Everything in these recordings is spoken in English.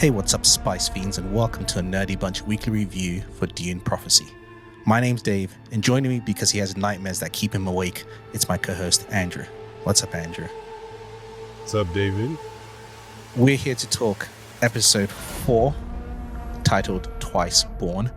Hey, what's up, Spice Fiends, and welcome to a Nerdy Bunch weekly review for Dune Prophecy. My name's Dave, and joining me because he has nightmares that keep him awake, it's my co-host, Andrew. What's up, Andrew? What's up, David? We're here to talk episode 4, titled Twice Born.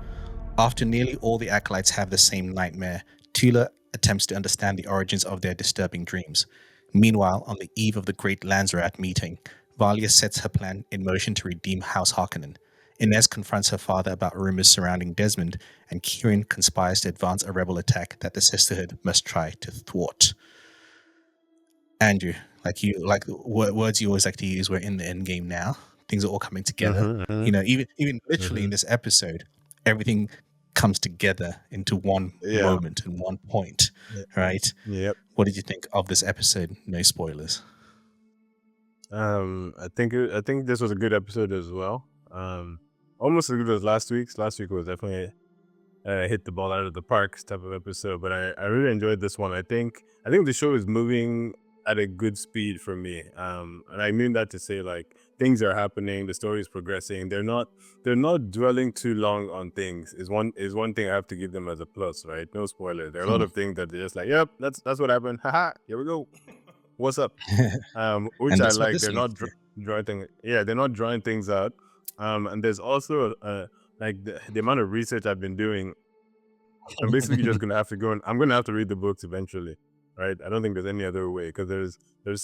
After nearly all the acolytes have the same nightmare, Tula attempts to understand the origins of their disturbing dreams. Meanwhile, on the eve of the Great Lanzarat meeting, Valia sets her plan in motion to redeem House Harkonnen. Inez confronts her father about rumors surrounding Desmond, and Kieran conspires to advance a rebel attack that the Sisterhood must try to thwart. Andrew, words you always like to use, we're in the end game now. Things are all coming together. You know, even literally in this episode, everything comes together into one moment and one point, right? Yep. What did you think of this episode? No spoilers. I think this was a good episode as well. Almost as good as last week's. Last week was definitely hit the ball out of the park type of episode, but I really enjoyed this one. I think the show is moving at a good speed for me. And I mean that to say, like, things are happening, the story is progressing. They're not dwelling too long on things. Is one thing I have to give them as a plus, right? No spoilers. There are a lot of things that they're just like, yep, that's what happened. Haha, here we go. What's up? Which I like. They're not drawing things. Yeah, they're not drawing things out. And there's also like the amount of research I've been doing. I'm basically just gonna have to go and I'm gonna have to read the books eventually, right? I don't think there's any other way, because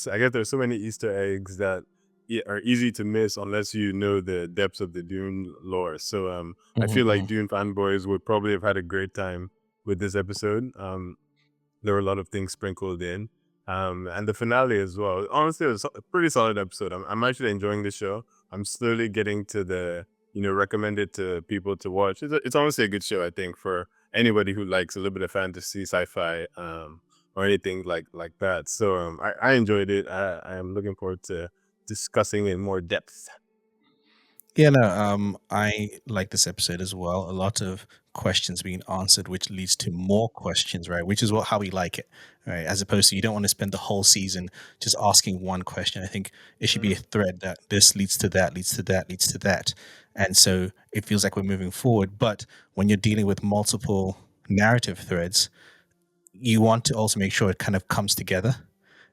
I guess there's so many Easter eggs that are easy to miss unless you know the depths of the Dune lore. So I feel like Dune fanboys would probably have had a great time with this episode. There were a lot of things sprinkled in. And the finale as well. Honestly, it was a pretty solid episode. I'm actually enjoying the show. I'm slowly getting to the, recommend it to people to watch. It's honestly a good show, I think, for anybody who likes a little bit of fantasy, sci-fi, or anything like that. So I enjoyed it. I am looking forward to discussing in more depth. Yeah, no, I like this episode as well. A lot of questions being answered, which leads to more questions, right? Which is how we like it, right? As opposed to, you don't want to spend the whole season just asking one question. I think it should be a thread that this leads to that, leads to that, leads to that. And so it feels like we're moving forward. But when you're dealing with multiple narrative threads, you want to also make sure it kind of comes together.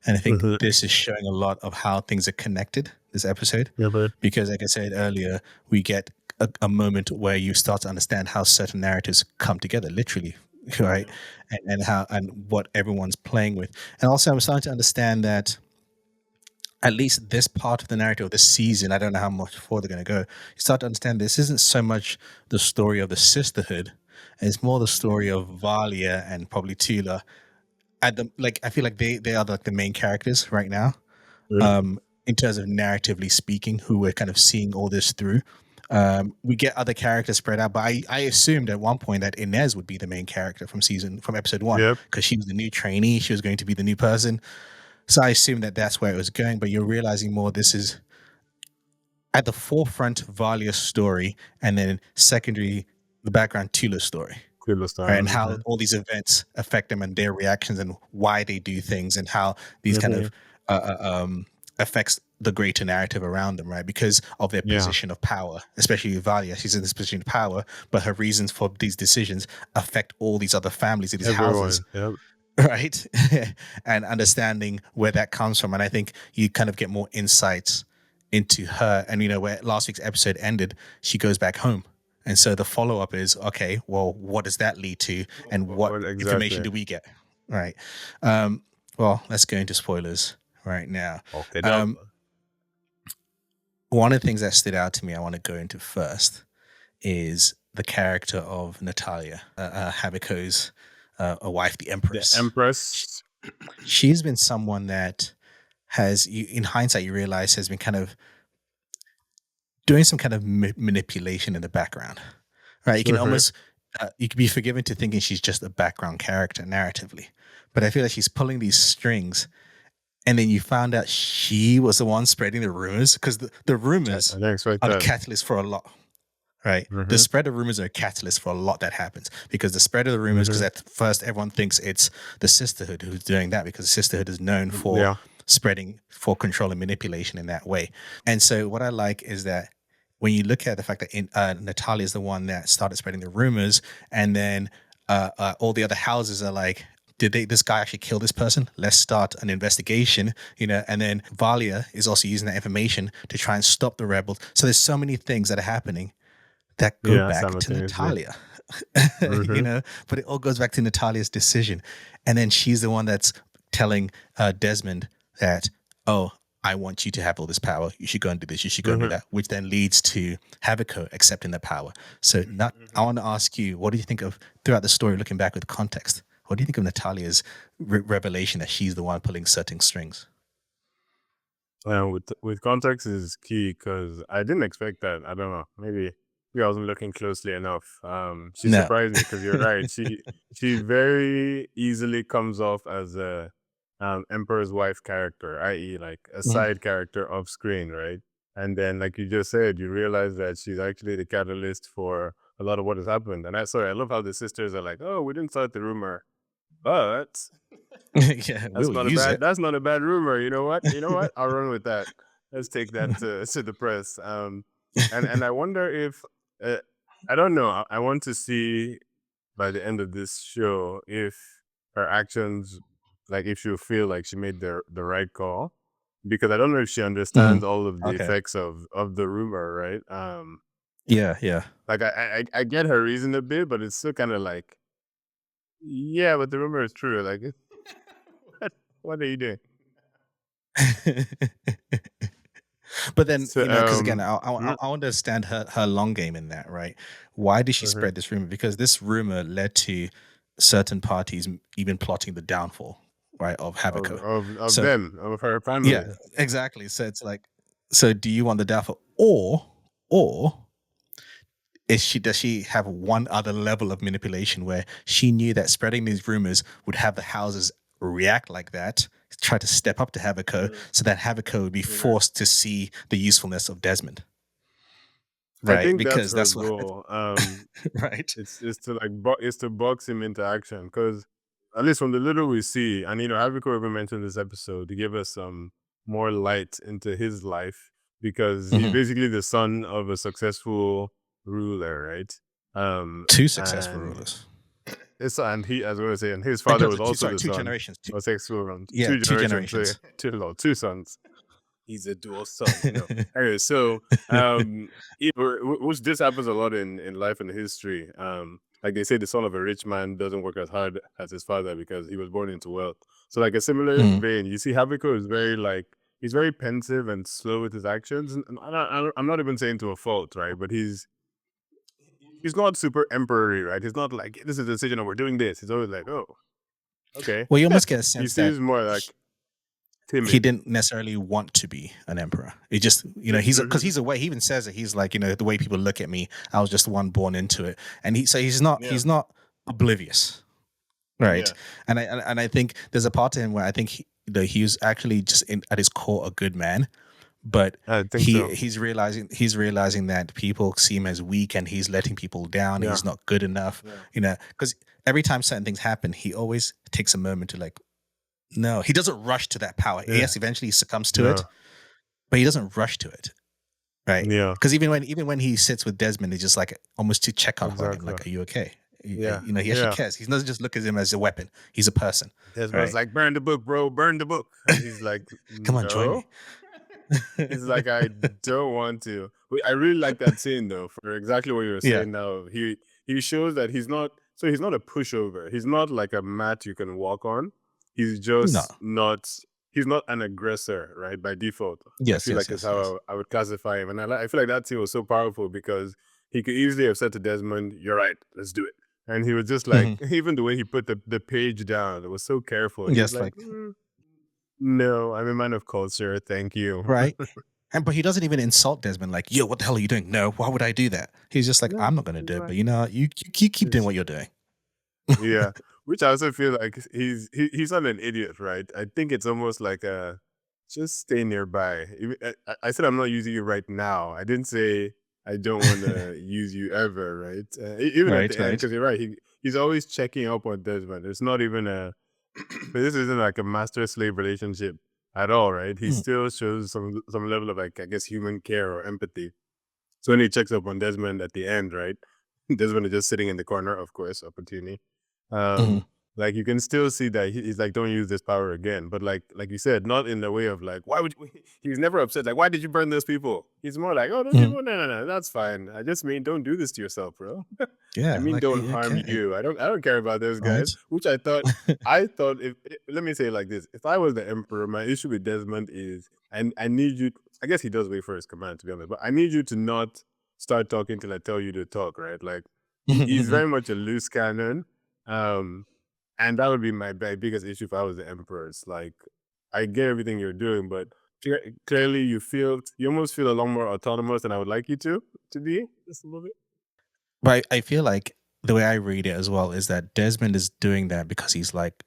And I think this is showing a lot of how things are connected, this episode. Yeah, because like I said earlier, we get a moment where you start to understand how certain narratives come together, literally, right? And how and what everyone's playing with. And also I'm starting to understand that at least this part of the narrative, this season, I don't know how much further they're going to go, you start to understand this isn't so much the story of the sisterhood, it's more the story of Valia and probably Tula. I feel like they are like the main characters right now, in terms of narratively speaking, who we're kind of seeing all this through. We get other characters spread out, but I assumed at one point that Inez would be the main character from episode 1, because she was the new trainee, she was going to be the new person. So I assumed that that's where it was going, but you're realizing more this is at the forefront Valia's story, and then secondary the background Tula's story. Right, and how all these events affect them and their reactions and why they do things and how these kind of affects the greater narrative around them, right? Because of their position of power, especially Valia. She's in this position of power, but her reasons for these decisions affect all these other families in these houses. Right? And understanding where that comes from. And I think you kind of get more insights into her. And, where last week's episode ended, she goes back home. And so the follow-up is, okay, well, what does that lead to? And what information do we get? Right. Well, let's go into spoilers right now. Okay. One of the things that stood out to me, I want to go into first, is the character of Natalia, Habiko's wife, the Empress. The Empress. She's been someone that has, in hindsight, you realize has been kind of doing some kind of manipulation in the background, right? You can almost, you can be forgiven to thinking she's just a background character narratively, but I feel like she's pulling these strings, and then you found out she was the one spreading the rumors, because the rumors are the catalyst for a lot, right? The spread of rumors are a catalyst for a lot that happens, because the spread of the rumors, because at first everyone thinks it's the Sisterhood who's doing that, because the Sisterhood is known for spreading, for control and manipulation in that way. And so what I like is that when you look at the fact that Natalia is the one that started spreading the rumors, and then all the other houses are like, did this guy actually kill this person? Let's start an investigation, and then Valia is also using that information to try and stop the rebels. So there's so many things that are happening that go Yeah, back to simultaneously. Natalia. Mm-hmm. But it all goes back to Natalia's decision. And then she's the one that's telling Desmond that, oh, I want you to have all this power. You should go and do this. You should go and do Mm-hmm. that, which then leads to Havico accepting the power. So, I want to ask you, what do you think of throughout the story, looking back with context? What do you think of Natalia's revelation that she's the one pulling certain strings? With context is key because I didn't expect that. I don't know. Maybe I wasn't looking closely enough. She No. surprised me because you're right. She very easily comes off as a Emperor's wife character, i.e., like a Mhm. side character off screen, right? And then, like you just said, you realize that she's actually the catalyst for a lot of what has happened. And I love how the sisters are like, "Oh, we didn't start the rumor, but." Yeah, we'll use it. That's not a bad rumor. You know what? You know what? I'll run with that. Let's take that to the press. And I wonder if uh, I don't know. I want to see by the end of this show if her actions, like if she'll feel like she made the right call, because I don't know if she Mhm. understands all of the Okay. effects of the rumor, right? Yeah, yeah. Like I get her reason a bit, but it's still kind of like, yeah, but the rumor is true. Like, what are you doing? But then, So because again, I mm, I understand her long game in that, right? Why did she mhm. spread this rumor? Because this rumor led to certain parties even plotting the downfall, right, of Havico. Of So them, of her yeah, family. exactly. So it's like, so do you want the downfall, or does she have one other level of manipulation where she knew that spreading these rumors would have the houses react like that, try to step up to Havico, Mm, so that Havico would be yeah. forced to see the usefulness of Desmond, I right? think that's Because her that's what, goal. right? It's to like it's to box him into action because at least from the little we see, and Haviko even mentioned this episode to give us some more light into his life because he's Hmm. basically the son of a successful ruler, right? Um, Two successful and rulers. and he, as I was saying, his In father terms was of two, also sorry, the two son generations. of successful around Yeah, two two generations, so generations. two sons. He's a dual son. Anyway, so which this happens a lot in life and history. Like they say, the son of a rich man doesn't work as hard as his father because he was born into wealth. So, like a similar Mm. vein, you see, Habakkuk is very like he's very pensive and slow with his actions. And I'm not even saying to a fault, right? But he's not super emperory, right? He's not like this is a decision and we're doing this. He's always like, oh, okay. Well, you almost get a He sense that seems more he, like he timid. didn't necessarily want to be an emperor. It just, he's because Mhm. he's away. He even says that he's like, the way people look at me, I was just the one born into it. And he's not Yeah, oblivious, right? yeah, And I think there's a part of him where I think he was actually just at his core a good man, but I think so. he's realizing that people see him as weak and he's letting people down. Yeah, He's not good enough, yeah. because every time certain things happen, he always takes a moment to like, no, he doesn't rush to that power. Yeah. Yes, eventually he succumbs to it, No. but he doesn't rush to it, right? Yeah. Because even when he sits with Desmond, it's just like almost to check on him, Exactly. like, "Are you okay?" Yeah. He actually Yeah. cares. He doesn't just look at him as a weapon. He's a person, Desmond's right? like, burn the book, bro. Burn the book. And he's like, Come on, join me. no. He's like, I don't want to. I really like that scene though, for exactly what you were Yeah. saying now. He shows that he's not a pushover. He's not like a mat you can walk on. He's No. just not he's not an aggressor, right? By default. I Yes. feel Yes. like is Yes. Yes. how I would classify him. And I feel like that scene was so powerful because he could easily have said to Desmond, you're right, let's do it. And he was just like, Hmm. even the way he put the page down, it was so careful. He was Yes. like, Like, no, I'm a man of culture. Thank you. right. But he doesn't even insult Desmond. Like, yo, what the hell are you doing? No, why would I do that? He's just like, No, I'm not going to he's do it. like, But you keep doing it's, what you're doing. yeah. Which I also feel like he's not an idiot, right? I think it's almost like a just stay nearby. I said I'm not using you right now. I didn't say I don't want to use you ever, right? Even at Right. the end, Right. because you're right. He's always checking up on Desmond. It's not even but this isn't like a master slave relationship at all, right? He Mm. still shows some level of like I guess human care or empathy. So when he checks up on Desmond at the end, right? Desmond is just sitting in the corner, of course, opportunity. Mhm. Like you can still see that he's like, don't use this power again. But like you said, not in the way of like, why would you? He's never upset. Like, why did you burn those people? He's more like, oh, those Mhm. people, no, that's fine. I just mean, don't do this to yourself, bro. I Yeah, mean, like, don't harm okay, you. I don't care about those right? guys. Which I thought if let me say it like this: if I was the emperor, my issue with Desmond is, I need you. I guess he does wait for his command, to be honest. But I need you to not start talking till I tell you to talk, right? Like Mhm, he's mhm. very much a loose cannon. Um, and that would be my biggest issue if I was the emperor. It's like I get everything you're doing, but clearly you almost feel a lot more autonomous than I would like you to be just a little bit. But I feel like the way I read it as well is that Desmond is doing that because he's like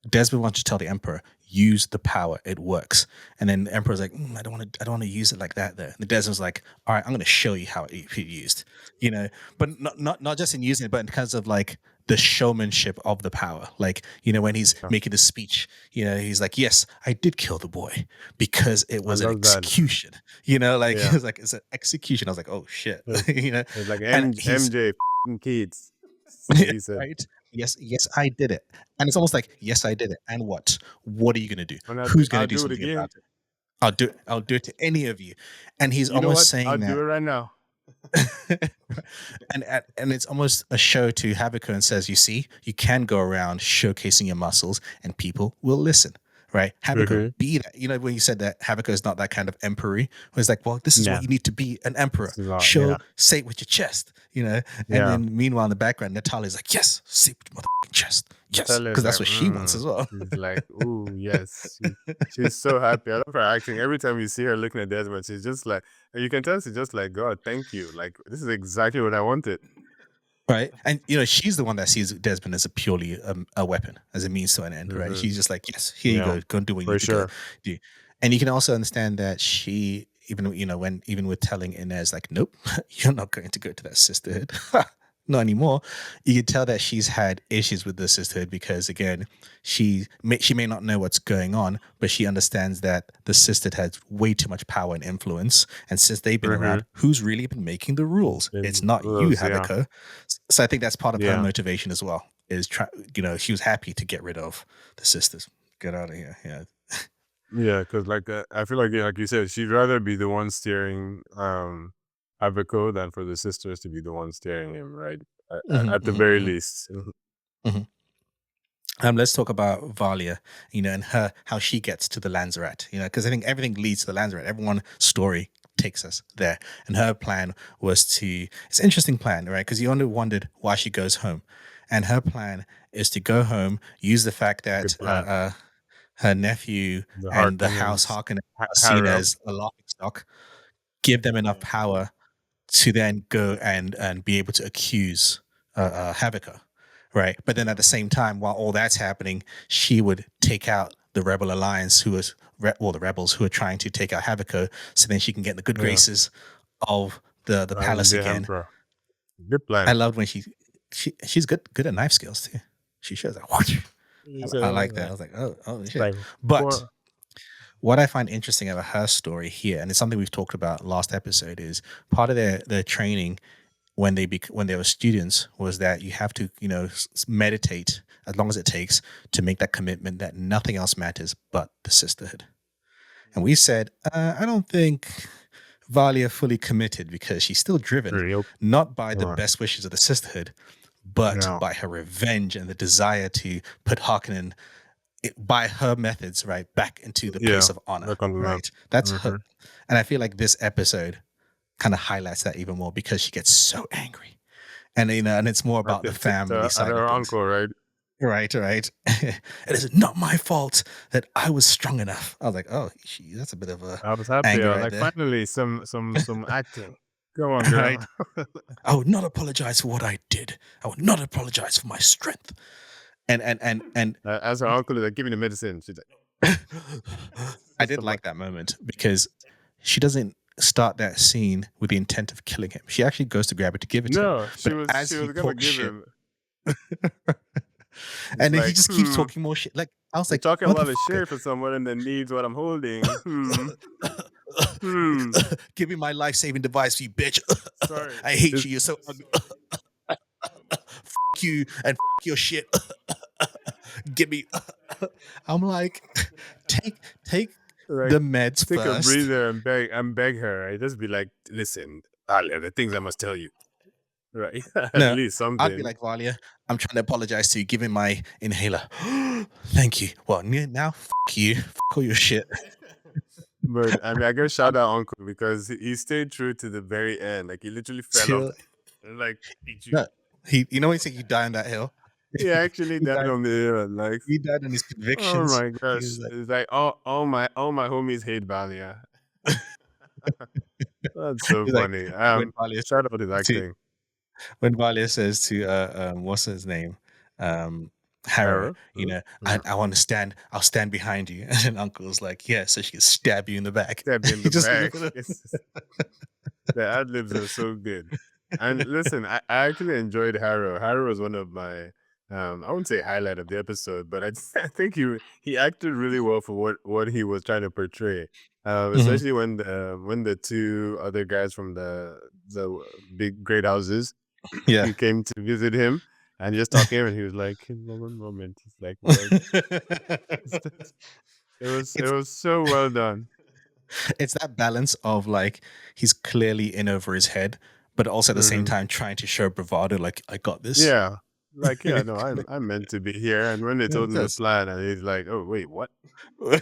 Desmond wants to tell the Emperor, use the power, it works. And then the Emperor's like, I don't want to use it like that. There, the Desmond's like, all right, I'm going to show you how it used, you know, but not just in using it, but in terms of like the showmanship of the power. Like, when he's Yeah, making the speech, he's like, yes, I did kill the boy because it I was an love that. execution. Like Yeah, it's like it's an execution. I was like, oh shit, it's, it's like and he's MJ kids. That's what he said. right? Yes, I did it. And it's almost like, yes, I did it. And what? What are you gonna do? And Who's gonna I'll do do it something again. about it? I'll do it to any of you. And he's You know almost what? I'll saying do that it right now. and it's almost a show to Habakkuk and says, you see, you can go around showcasing your muscles and people will listen. Right? Habakkuk, Mm-hmm. be that. When you said that Habakkuk is not that kind of emperor, it's like, well, this is what Yeah, you need to be an emperor. it's a lot. Show, Yeah, say it with your chest, And yeah. then meanwhile in the background, Natalia's like, yes, say it with your motherfucking chest. Yes. Natalia Because is like, that's what she wants as well. she's like, ooh, yes. She's so happy. I love her acting. Every time you see her looking at Desmond, she's just like, and you can tell she's just like, God, thank you. Like, this is exactly what I wanted. Right. And she's the one that sees Desmond as a purely a weapon, as a means to an end, right? Mm-hmm. She's just like, yes, here you Yeah, go, go and do what you for need to go sure. do. And you can also understand that she, even when even with telling Inez, like, nope, you're not going to go to that sisterhood. Not anymore. You can tell that she's had issues with the sisterhood because, again, she may not know what's going on, but she understands that the sisterhood has way too much power and influence. And since they've been Mm-hmm. around, who's really been making the rules? It's And not you, yeah, Habakkuk. So I think that's part of her yeah, motivation as well. Is she was happy to get rid of the sisters. Get out of here. Yeah. yeah. Because like, I feel like, yeah, like you said, she'd rather be the one steering Abaco than for the sisters to be the one steering him, right? Hmm, At the hmm, very hmm, least. hmm. Let's talk about Valia, and her how she gets to the Lanzaret, because I think everything leads to the Lanzaret. Everyone's story takes us there, and her plan was to. It's an interesting plan, right? Because you only wondered why she goes home, and her plan is to go home, use the fact that Good plan. her nephew The and the House Harkonnens, Harkonnen are seen Harrow. as a laughing stock, give them enough Yeah. power to then go and be able to accuse Habakkuk, right? But then at the same time, while all that's happening, she would take out the Rebel Alliance, the rebels who are trying to take out Habakkuk, so then she can get in the good Yeah. graces of the palace The again. Emperor. Good I plan. loved when she's good at knife skills too. She shows that. He's I like that. I like, was like, oh shit. like But for what I find interesting about her story here, and it's something we've talked about last episode, is part of their training when they were students was that you have to meditate as long as it takes to make that commitment that nothing else matters but the sisterhood. And we said, I don't think Valia fully committed because she's still driven real. not by the Right. best wishes of the sisterhood, but Yeah. by her revenge and the desire to put Harkonnen by her methods, right, back into the place Yeah. of honor, Back on the map. right? That's her. Mm-hmm. And I feel like this episode kind of highlights that even more because she gets so angry. And and it's more about the family At side of her things. uncle, right? Right. It is not my fault that I was strong enough. I was like, oh, that's a bit of a I was happy. anger I was right like, there. finally, some acting. Come on, Right. girl. I would not apologize for what I did. I would not apologize for my strength. And As her uncle is like, give me the medicine. She's I like, did stuff like, like that moment because she doesn't start that scene with the intent of killing him. She actually goes to grab it to give it to him. no, But she as he was gonna talks give shit, him. It's And then he like, just keeps talking more shit. Like I was you're like, talking a lot of motherfucker, shit for someone that needs what I'm holding. Hmm. give me my life saving device, you bitch. Sorry. I hate This, you. You're so ugly. Fuck you and fuck your shit. Give me. I'm like, take take like, the meds take a first. breather and beg her. Right? Just be like, listen, Alia, the things I must tell you. Right? At No, least I'd be something. like, Valia, I'm trying to apologize to you. Give me my inhaler. Thank you. Well, now, fuck you. Fuck all your shit. But I mean, I guess shout I'm out Uncle because he stayed true to the very end. Like he literally fell off till and like eat you. no. You know, when he said you die on that hill. He actually he died died. on the hill. Like, He died on his oh convictions. my He gosh, was like, it's like all my homies hate Valia. That's so he's like funny. when Valia Shout out to to acting. when Valia says to what's his name, Harrow, Arrow. you know, Yeah. I want to stand. I'll stand behind you. And then Uncle's like, yeah, so she can stab you in the back. Stab you in He the just back. The ad libs are so good. And listen, I actually enjoyed Harrow. Harrow was one of my I wouldn't say highlight of the episode, but I think he acted really well for what he was trying to portray. Mhm. Especially when the two other guys from the big great houses Yeah. he came to visit him and just talking to him and he was like, one moment. He's like, what? It it's was so well done. it's that balance of like he's clearly in over his head, but also at the same Hmm. time trying to show bravado, like I got this. Yeah. Like, yeah, no, Like, I'm meant to be here. And when they yeah, told it him the does. plan, and he's like, "Oh, wait, what? Yeah,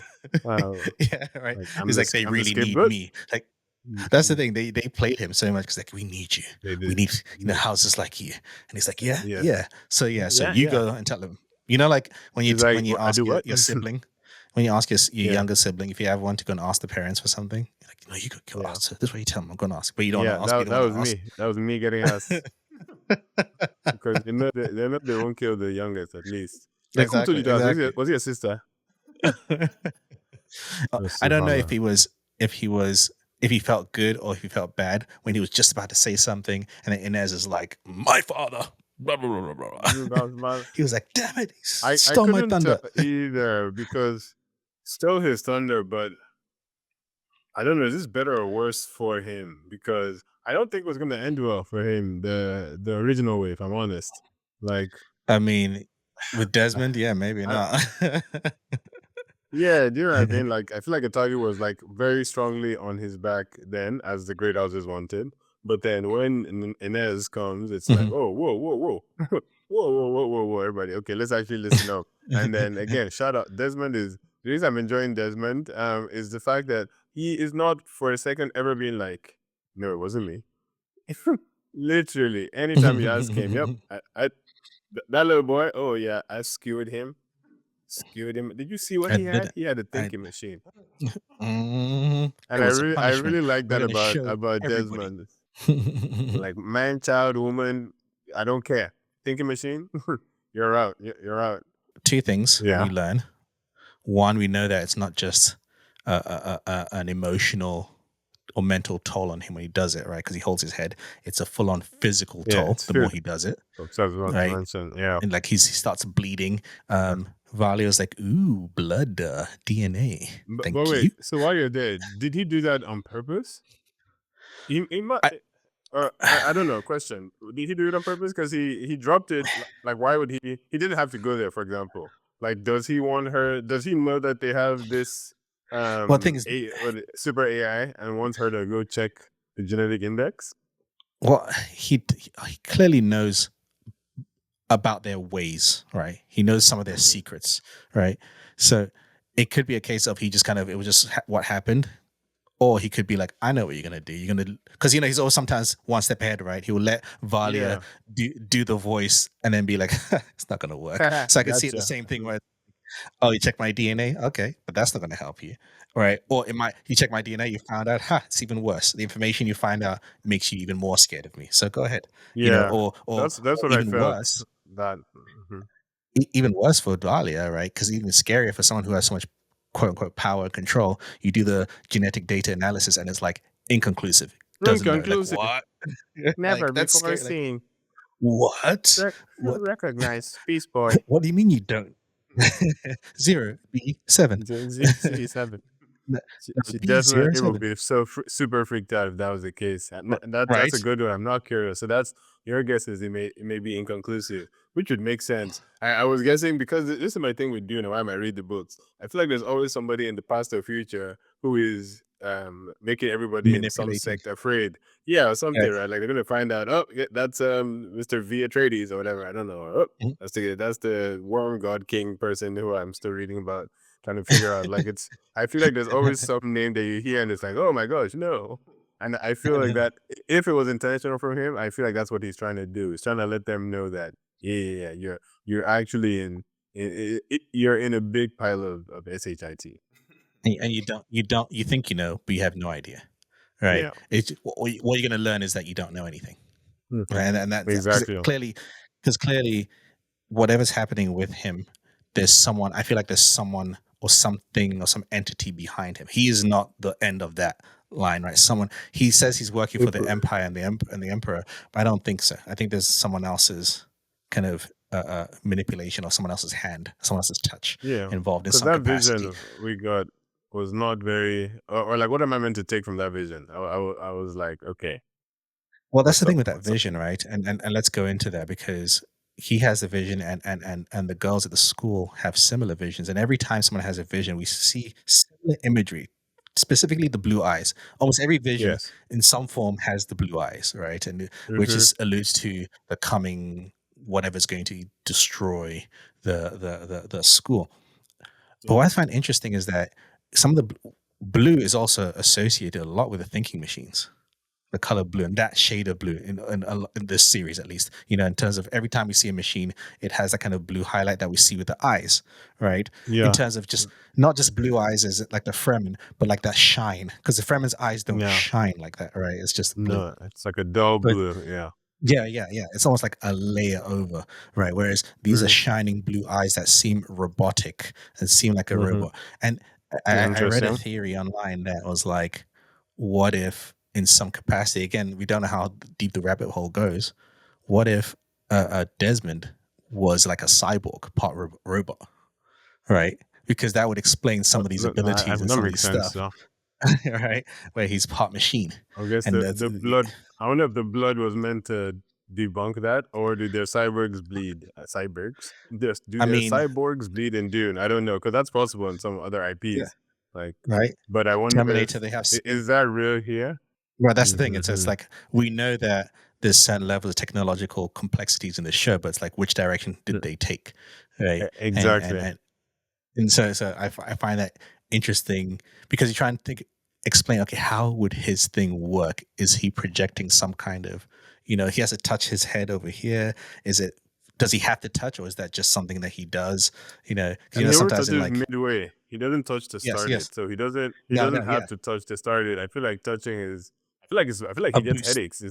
right. Like It's like they I'm the really need scapegoat." me. Like that's the Mm. thing. They played him so much because like we need you. They We did. need Yeah. houses like you. And he's like, yeah, Yes. yeah. So yeah, so Yeah, you yeah. go and tell him. You know, like He's like, when you I ask do what? your sibling, when you ask your Yeah. younger sibling if you have one to go and ask the parents for something, you're like, no, you go Yeah. ask. So this is what you tell them. I'm going to ask, but you don't Yeah. want to ask. You don't That want was to ask. me. That was me getting us because they know they won't kill the youngest at least. Like, who told Exactly, you that? exactly. Was he a sister? Or I don't know if Savannah? he was if he was if he felt good or if he felt bad when he was just about to say something, and then Inez is like, "My father." Blah, blah, blah, blah, blah. He was like, "Damn it, he I stole my couldn't tell thunder." either because still his thunder, but I don't know, is this better or worse for him? Because I don't think it was gonna end well for him, the original way, if I'm honest. Like I mean, with Desmond, yeah, maybe I not. yeah, do you know what I mean? Like I feel like Atagi was like very strongly on his back then, as the great houses wanted. But then when Inez comes, it's like, Mhm. oh, whoa, whoa, whoa. Whoa, everybody. Okay, let's actually listen up. And then again, shout out. Desmond is the reason I'm enjoying Desmond is the fact that he is not for a second ever being like, no, it wasn't me. Literally, anytime you ask him, yep, that little boy, oh yeah, I skewered him. Skewered him. Did you see what he Admit had? it. He had a I, thinking machine. it And was a I punishment. really like We're that going to show about everybody. Desmond. Like man, child, woman, I don't care. Thinking machine, you're out. You're out. Two things we Yeah. learn. One, we know that it's not just an emotional or mental toll on him when he does it, right? Because he holds his head. It's a full on physical Yeah, toll it's the more food. he does it, So I was about to right? mention. Yeah. And like he starts bleeding. Yeah. Valio's like, ooh, blood, DNA. But Thank wait, you. so while you're there, did he do that on purpose? He might, I, or I don't know. Question: did he do it on purpose? Because he dropped it. Like, why would he? He didn't have to go there. For example, like, does he want her? Does he know that they have this well, the thing is, super AI and wants her to go check the genetic index? well, he clearly knows about their ways, right? He knows some of their Mhm. secrets, right? So it could be a case of he just kind of it was just what happened, or he could be like, I know what you're gonna do. You're gonna because he's always sometimes one step ahead, right? He will let Valia Yeah. do the voice and then be like, it's not gonna work. So I can see it the Gotcha. same thing where oh, you check my DNA, okay, but that's not gonna help you, right? Or it might you check my DNA, you found out, ha, it's even worse. The information you find out makes you even more scared of me. So go ahead, Yeah. That's or what I even felt. worse, That. even worse for Dahlia, right? Because even scarier for someone who has so much quote unquote power and control. You do the genetic data analysis and it's like inconclusive. Doesn't know. Like Inconclusive. what? Never Like that's before scary. Like seen. What? What? Recognize, Peace Boy. What do you mean you don't? 0 B7. Z7. No, no, She B zero definitely will seven. be super freaked out if that was the case. And that's a Right? good one. I'm not curious. So that's your guess is it may be inconclusive, which would make sense. I was guessing because this is my thing with Dune and why I might read the books. I feel like there's always somebody in the past or future who is making everybody in some Manipulating. sect afraid. Yeah, or something, Right. right? Like they're gonna find out, oh, yeah, that's Mr. V Atreides or whatever. I don't know. Or, oh, Mhm. that's the Worm God King person who I'm still reading about, trying to figure out. Like it's I feel like there's always some name that you hear and it's like, oh my gosh, no. And I feel like that if it was intentional from him, I feel like that's what he's trying to do. He's trying to let them know that, yeah, you're actually you're in a big pile of shit. And you think you know, but you have no idea, right? Yeah. It's what you're going to learn is that you don't know anything, right? Hmm. And that Exactly. because clearly whatever's happening with him, there's someone. I feel like there's someone or something or some entity behind him. He is not the end of that line, right? Someone he says he's working for the empire and and the emperor, but I don't think so. I think there's someone else's kind of manipulation or someone else's hand, someone else's touch Yeah, involved in because some that capacity. vision we got was not very, or like, what am I meant to take from that vision? I was like, okay, Well, that's the what's thing up? with that What's up? vision, right? And let's go into that because he has the vision and the girls at the school have similar visions. And every time someone has a vision, we see similar imagery, specifically the blue eyes. Almost every vision Yes. in some form has the blue eyes, right? And which Mm-hmm. is alludes to the coming whatever's going to destroy the school. But what I find interesting is that some of the blue is also associated a lot with the thinking machines, the color blue and that shade of blue in this series, at least, in terms of every time we see a machine, it has that kind of blue highlight that we see with the eyes, right? In Yeah. terms of just not just blue eyes as like the Fremen, but like that shine, because the Fremen's eyes don't Yeah. shine like that, right? It's just blue. No, it's like a dull But blue. Yeah. yeah. It's almost like a layer over, right? Whereas these are Mm-hmm. shining blue eyes that seem robotic and seem like a Mm-hmm. robot. And I read a Interesting. theory online that was like, what if, in some capacity, again, we don't know how deep the rabbit hole goes. What if Desmond was like a cyborg, part robot, right? Because that would explain some of these abilities and That some of makes these sense. stuff, So right? Where he's part machine, I guess and the blood. I wonder if the blood was meant to debunk that, or do their cyborgs bleed? Cyborgs? Do I their mean, cyborgs bleed in Dune? I don't know, because that's possible in some other yeah, IPs. Like, right. but I wonder Terminator, if they have skin. is that real here? Well, that's the thing. It's Mm-hmm. like we know that there's certain levels of technological complexities in the show, but it's like which direction did they take, right? And and Exactly. and and so I find that interesting because you try and explain, okay, how would his thing work? Is he projecting some kind of, he has to touch his head over here? Is it, does he have to touch, or is that just something that he does? Because And he only sometimes in touches like, midway. He doesn't touch to yes, start yes, it. So he no, doesn't no, have yeah, to touch to start it. I feel like touching is I feel like a he gets boost. headaches.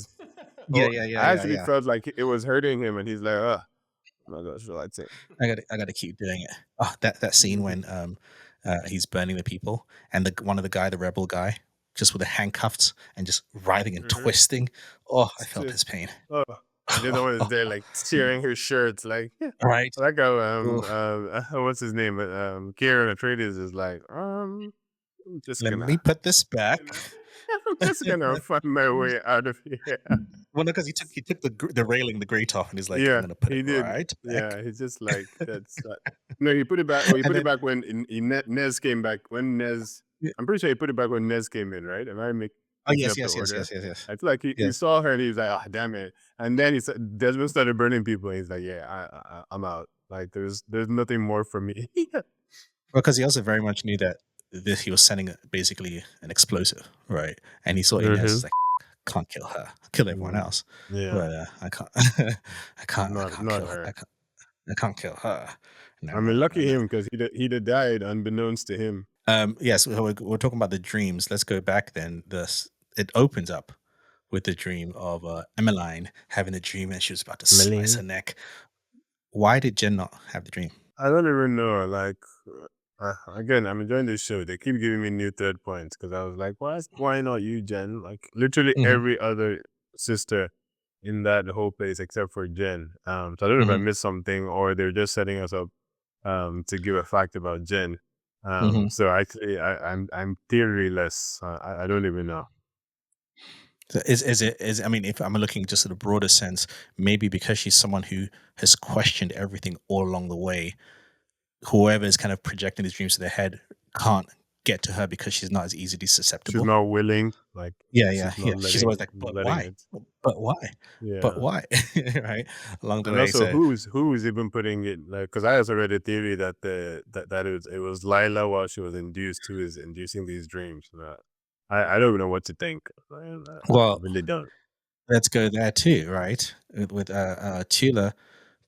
Yeah, Or yeah, yeah, I yeah, actually yeah. felt like it was hurting him and he's like, oh my gosh, relaxing. I gotta keep doing it. Oh, that scene Mm-hmm. when he's burning the people and the rebel guy, just with the handcuffs and just writhing and Mm-hmm. twisting. Oh, I It's felt his just pain. oh, and the other one is there like tearing his shirts, like yeah. Right. I like how Oof. what's his name? Kieran Atreides is like, I'm just Let me gonna put this back. I'm just gonna find my way out of here. Well, no, because he took the railing, the grate off, and he's like, I'm Yeah, gonna put it he did. right back. Yeah, he's just like that's. No, he put it back. Well, he And put it then back when Nez came back. When Nez, yeah. I'm pretty sure he put it back when Nez came in, right? Am I Oh mixing yes, up the yes, yes, order? yes, yes, yes, I feel like he yes. saw her and he was like, "Ah, damn it!" And then he said, Desmond started burning people. And he's like, "Yeah, I'm out. Like, there's nothing more for me." Well, because he also very much knew that this he was sending basically an explosive, right? And he saw Inez Mm-hmm. as like, can't kill her, kill everyone Mm-hmm. else, Yeah, but I can't, I can't not kill her. her. I can't kill her. No, I no, mean, no, no, lucky no. him because he'd have died unbeknownst to him. Yes, so we're talking about the dreams. Let's go back then. It opens up with the dream of Emmeline having a dream and she was about to slice her Meline. neck. Why did Jen not have the dream? I don't even know. Like, again, I'm enjoying this show. They keep giving me new third points because I was like, why not you, Jen? Like, literally Hmm. every other sister in that whole place except for Jen. So I don't know if I Hmm. missed something or they're just setting us up to give a fact about Jen. Hmm. So actually, I'm theory-less. I don't even know. So is I mean, if I'm looking just at a broader sense, maybe because she's someone who has questioned everything all along the way, whoever is kind of projecting these dreams to their head can't get to her because she's not as easily She's susceptible. not willing, like Yeah, yeah, she's not yeah. She's always letting like, "But letting why? it. But why? But Yeah. why?" Right? Along the And way. also, So, who's even putting it like? Because I also read a theory that it was Lila while she was induced who is inducing these dreams. I don't even know what to think. I well, really don't. let's go there too, right? With Tula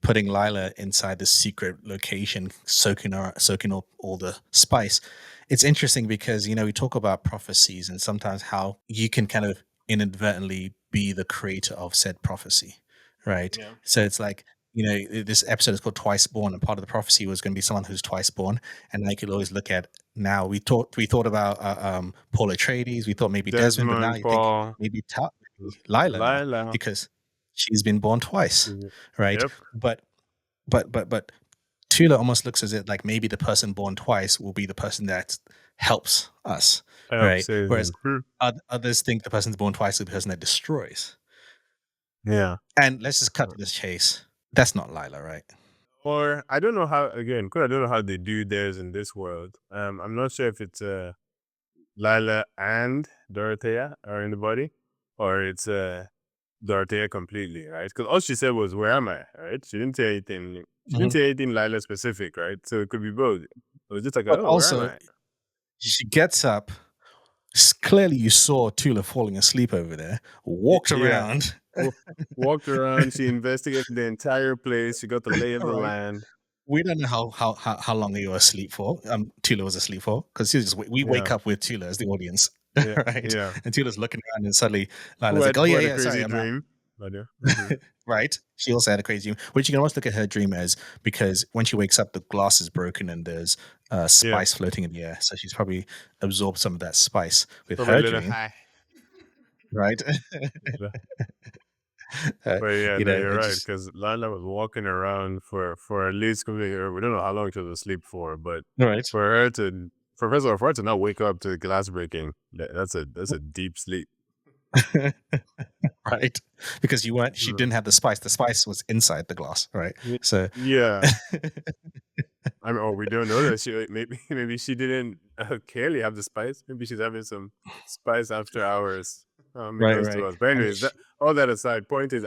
putting Lila inside this secret location, soaking up all the spice. It's interesting because we talk about prophecies and sometimes how you can kind of inadvertently be the creator of said prophecy, right? Yeah. So it's like this episode is called Twice Born, and part of the prophecy was going to be someone who's twice born, and I could always look at now we thought about Paul Atreides, we thought maybe Desmond, but now Desmond, you think Paul, maybe Lila now Lila. because she's been born twice, right? Yep. But but Tula almost looks as if like maybe the person born twice will be the person that helps us, I hope right? says Whereas and hmm. others think the person's born twice is the person that destroys. Yeah. And let's just cut to this chase. That's not Lila, right? Or I don't know how again, because I don't know how they do theirs in this world. I'm not sure if it's Lila and Dorothea are in the body, or it's Dorothea completely, right? Because all she said was, "Where am I?" Right? She didn't say anything. She didn't Mhm. say anything Lila specific, right? So it could be both. It was just like, But "Oh, where am also, I?" she gets up. Clearly, you saw Tula falling asleep over there. Walked Yeah. around, Wa- Walked around. She investigated the entire place. She got the lay of the right? land. We don't know how long you were asleep for. Tula was asleep for because we wake Yeah. up with Tula as the audience, Yeah. right? Yeah. And Tula's looking around, and suddenly Who Lila's like, had "Oh who yeah, had a yeah, sorry, crazy I'm out." dream? But yeah. Hmm. Right? She also had a crazy dream, which you can almost look at her dream as because when she wakes up, the glass is broken and there's Yeah. spice floating in the air. So she's probably absorbed some of that spice with Probably a her little dream, high. right? uh, But yeah, you no, know, you're it right. just Because Lana was walking around for at least we don't know how long she was asleep for, but right. for her to for first of all, for her to not wake up to the glass breaking, that's a deep sleep. Right, because she Mm. didn't have the spice was inside the glass, right? So Yeah, I mean, oh, we don't know that maybe she didn't clearly have the spice. Maybe she's having some spice after hours. right, Knows to right. us. But I mean, anyways, all that aside, point is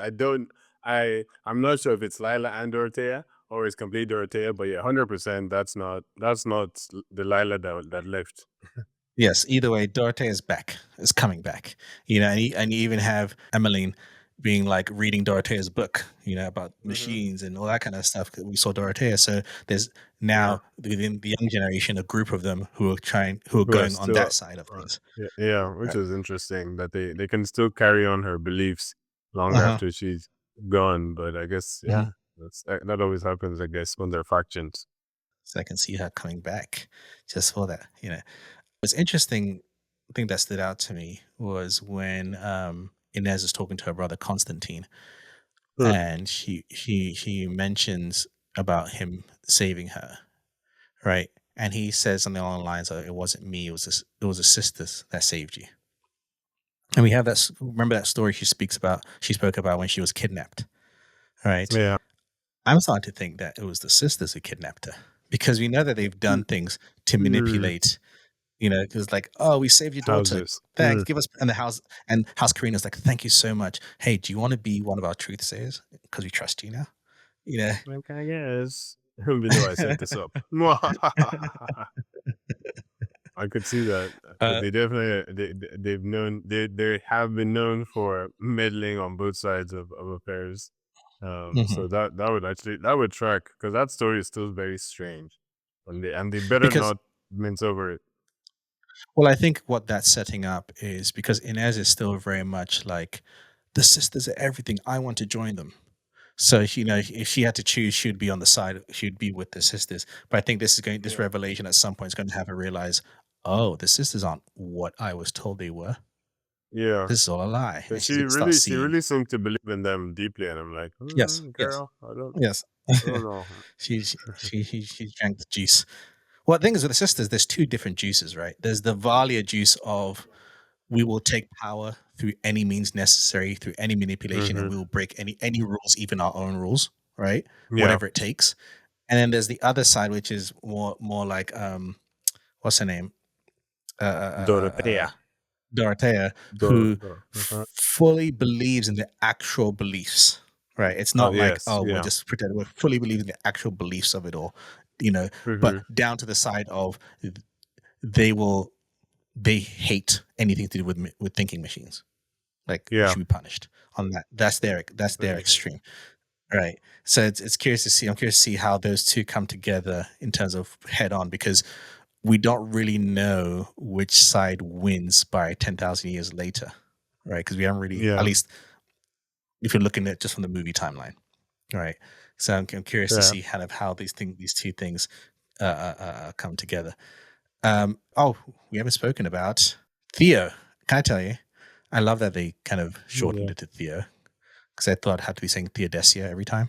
I'm not sure if it's Lila and Dorothea or it's complete Dorothea, but yeah, 100% that's not the Lila that left. yes, either way, Dorothy is back, is coming back. And you even have Emmeline being like reading Dorothea's book, about Hmm. machines and all that kind of stuff. 'Cause we saw Dorothea, so there's Yeah, now within the young generation a group of them who are who are going on still that side of things. yeah, yeah, which Right. is interesting that they can still carry on her beliefs long Uh huh. after she's gone. But I guess Hmm. yeah, that always happens. I guess when they're factions. So I can see her coming back just for that. What's interesting thing that stood out to me was when Inez is talking to her brother Constantine, Huh. and she mentions about him saving her, right? And he says something along the lines of, "It wasn't me; it was a sisters that saved you." And we have remember that story she spoke about when she was kidnapped, right? Yeah. I'm starting to think that it was the sisters who kidnapped her because we know that they've done things to Mm. manipulate. Because like, oh, we saved your daughter. Houses. Thanks. Give us and House Karina's like, thank you so much. Hey, do you want to be one of our truth sayers? Because we trust you now. You know. Like, I guess. Even though I set this up. I could see that because uh, they definitely they have been known for meddling on both sides of affairs. mhm. So that would track because that story is still very strange, and they better Because not mince over it. well, I think what that's setting up is because Inez is still very much like the sisters are everything. I want to join them. So if she had to choose, she'd be on the side. She'd be with the sisters. But I think this Yeah. revelation at some point is going to have her realize, oh, the sisters aren't what I was told they were. Yeah. This is all a lie. And Because she starts she seeing. really seemed to believe in them deeply, and I'm like, Yes, yes, girl, yes. I don't know. She drank the juice. Well, the thing is with the sisters, there's two different juices, right? There's the Valia juice of we will take power through any means necessary, through any manipulation, and Hmm. we will break any rules, even our own rules, right? Yeah. Whatever it takes. And then there's the other side, which is more like what's her name? Dorothea. Dorothea, who Uh-huh. fully believes in the actual beliefs, right? It's Oh, not like, yes. oh, we're Yeah. just pretending. We're fully believing the actual beliefs of it all, you know, but Hmm. down to the side of they will, they hate anything to do with thinking machines. Like you Yeah. should be punished on that. That's their Mhm. extreme, right? So it's curious to see. I'm curious to see how those two come together in terms of head on because we don't really know which side wins by 10,000 years later, right? Because we haven't really, at Yeah. least if you're looking at just from the movie timeline, right? So I'm curious to Yeah. see kind of how these two things come together. Oh, we haven't spoken about Theo. Can I tell you? I love that they kind of shortened Yeah. it to Theo because I thought I had to be saying Theodesia every time.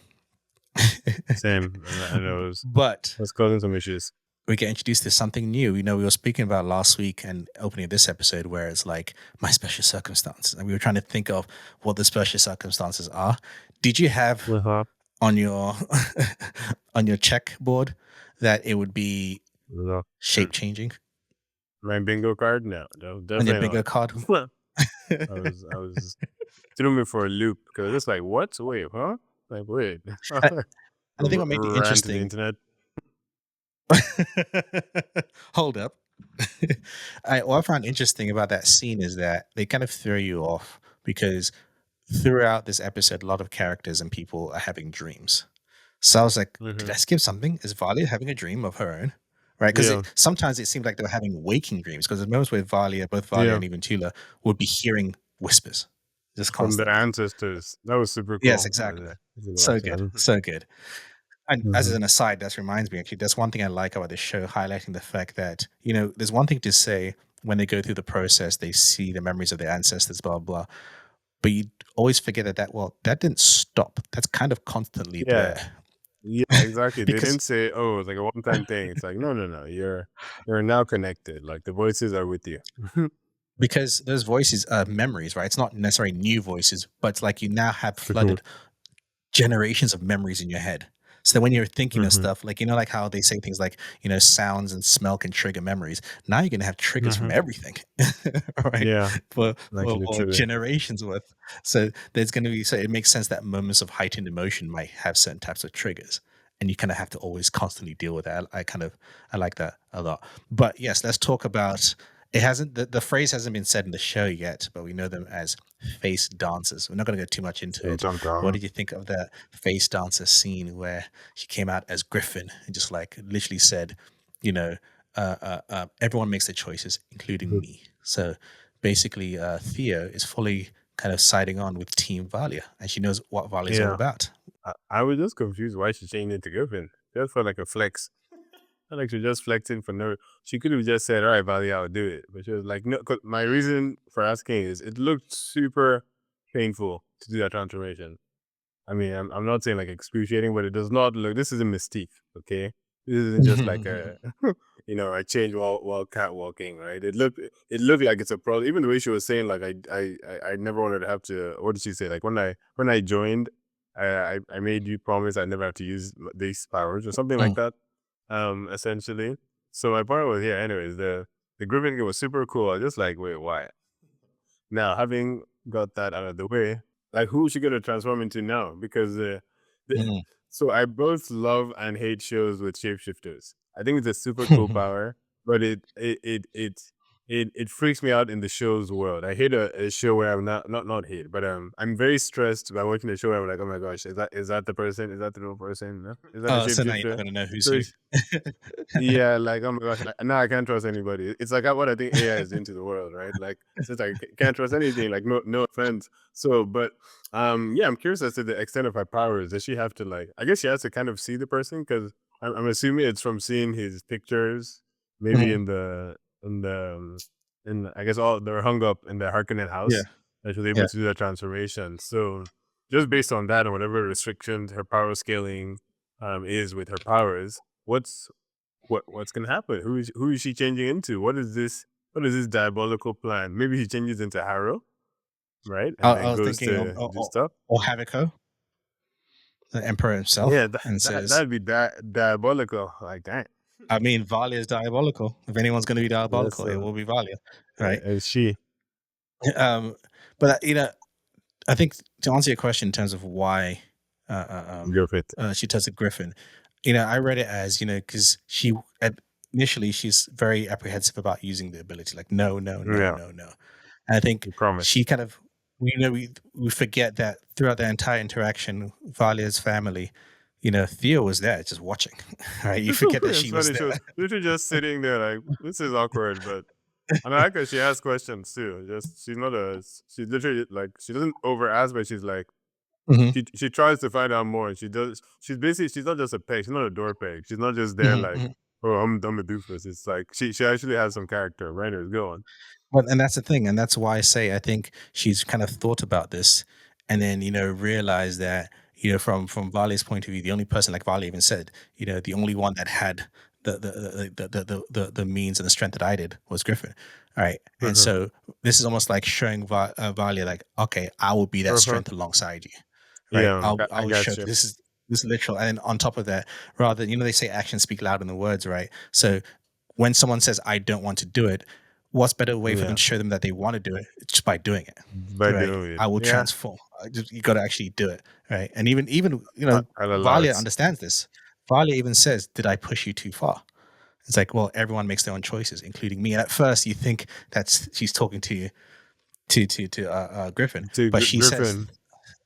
Same. I know it But was causing some issues. we get introduced to something new. You know, we were speaking about last week and opening this episode where it's like my special circumstances. And we were trying to think of what the special circumstances are. Did you have Uh-huh. on your on your checkboard that it would be Look, shape changing my bingo card? No, no, on your definitely bingo not. card? I was threw me for a loop because it's like, what? Wait, huh? Like, wait. And I think what made it Ran to the interesting. internet. Hold up. What I found interesting about that scene is that they kind of throw you off because throughout this episode, a lot of characters and people are having dreams. So I was like, did Hmm. I skip something? Is Valia having a dream of her own? Right? Because Yeah. sometimes it seemed like they were having waking dreams. Because there's moments where Valia, both Valia Yeah. and even Tula, would be hearing whispers just From their constantly. ancestors. That was super Yes, cool. exactly. If you So watch good. that. So good. And as Hmm. an aside, that reminds me actually, there's one thing I like about this show, highlighting the fact that, you know, there's one thing to say when they go through the process, they see the memories of their ancestors, blah, blah, but you always forget well, that didn't stop. That's kind of constantly Yeah. there. Yeah, exactly. They because didn't say, "Oh, it's like a one-time thing." It's like, no, no, no. You're now connected. Like the voices are with you. because those voices are memories, right? It's not necessarily new voices, but it's like you now have Mhm. flooded generations of memories in your head. So that when you're thinking of Mhm. stuff, like, you know, like how they say things like, you know, sounds and smell can trigger memories. Now you're going to have triggers from Mhm. everything, right? Yeah, like For literally. generations worth. So there's going to be, so it makes sense that moments of heightened emotion might have certain types of triggers. And you kind of have to always constantly deal with that. I like that a lot. But yes, let's talk about, it hasn't, the phrase hasn't been said in the show yet, but we know them as face dancers. We're not going to go too much into So it. What dum-dum. did you think of the face dancer scene where she came out as Griffin and just like literally said, you know, everyone makes their choices, including Mhm. me. So basically, Theo is fully kind of siding on with Team Valia, and she knows what Valia is all Yeah. about. I was just confused why she changed it to Griffin. Just felt like a flex. Felt like she was just flexing for no. She could have just said, "All right, Valley, I'll do it," but she was like, "No." 'Cause my reason for asking is it looked super painful to do that transformation. I mean, I'm not saying like excruciating, but it does not look. This is a mystique, okay? This isn't just like a, a change while catwalking, right? It looked like it's a problem. Even the way she was saying, like I never wanted to have to. What did she say? Like when I joined, I made you promise I never have to use these powers or something like Mm, that. Essentially. So my part was, yeah. Anyways, the Griffin game was super cool. I was just like, wait, why? Now, having got that out of the way, like who is she gonna transform into now? Because mm. so I both love and hate shows with shapeshifters. I think it's a super cool power, but it freaks me out in the show's world. I hate a show where I'm not hate, but I'm very stressed by watching the show. Where I'm like, oh my gosh, is that the person? Is that the real person? No? Is that a Oh, so now you're not shapeshifter? going to know who's So who. yeah, like, oh my gosh, now I can't trust anybody. It's like what I think AI is doing to the world, right? Like, since I can't trust anything, like, no offense. So, but, yeah, I'm curious as to the extent of her powers. Does she have to, like, I guess she has to kind of see the person because I'm assuming it's from seeing his pictures, maybe Mhm. in the and I guess all they were hung up in the Harkonnen Yeah, house, and she was able yeah. to do that transformation. So just based on that and whatever restrictions her power scaling is with her powers, what's gonna happen? Who is she changing into? What is this diabolical plan? Maybe he changes into Harrow, right? And I then was goes thinking of to do stuff. or Haviko, the Emperor himself, Yeah, and says, that'd be diabolical. Like that. I mean, Valia is diabolical. If anyone's going to be Yes, diabolical, it will be Valia, right? and she Um, but I think to answer your question in terms of why uh, uh, um, go fit. she tells a Griffin, I read it as because initially she's very apprehensive about using the ability, like no, no, no, Yeah, no, no. And I think you promise. she kind of we forget that throughout the entire interaction, Valia's family, Theo was there just watching, right? You forget that she It's was funny. She there. was literally just sitting there, like this is awkward, but and I like her. She asks questions too. Just she's literally like she doesn't over ask, but she's like Hmm. she tries to find out more. And she does. She's basically she's not just a peg. She's not a door peg. She's not just there like Hmm. oh I'm a doofus. It's like she actually has some character. Writers go on. Well, and that's the thing, and that's why I say I think she's kind of thought about this, and then realized that from Vali's point of view, the only person, like Vali even said, the only one that had the means and the strength that I did was Griffin, all right, and Uh-huh. so this is almost like showing Valia like, okay, I will be that Uh-huh. strength alongside you, right? Yeah, I I will show got you. this is literal, and then on top of that, rather they say actions speak louder than words, right? So when someone says I don't want to do it, what's better way for them Yeah, to show them that they want to do it? It's just by doing it, by right? doing it. I will Yeah, transform. You got to actually do it, right? And even I'll allow Valia it. understands this. Valia even says, "Did I push you too far?" It's like, well, everyone makes their own choices, including me. And at first, you think that's she's talking to you to Griffin, To but she says, Griffin.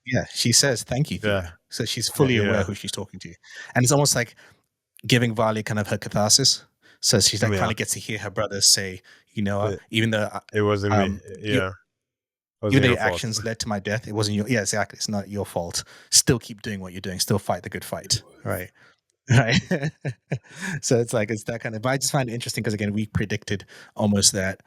yeah, she says, "Thank you, Theo." Yeah, So she's fully aware yeah, who she's talking to, and it's almost like giving Valia kind of her catharsis. So she's like yeah. finally gets to hear her brother say, It, even though it wasn't me. you, Yeah, it even wasn't though your your fault. actions led to my death, it wasn't your. Yeah, exactly. It's not your fault. Still keep doing what you're doing. Still fight the good fight. Right. Right. So it's that kind of. But I just find it interesting because again, we predicted almost that.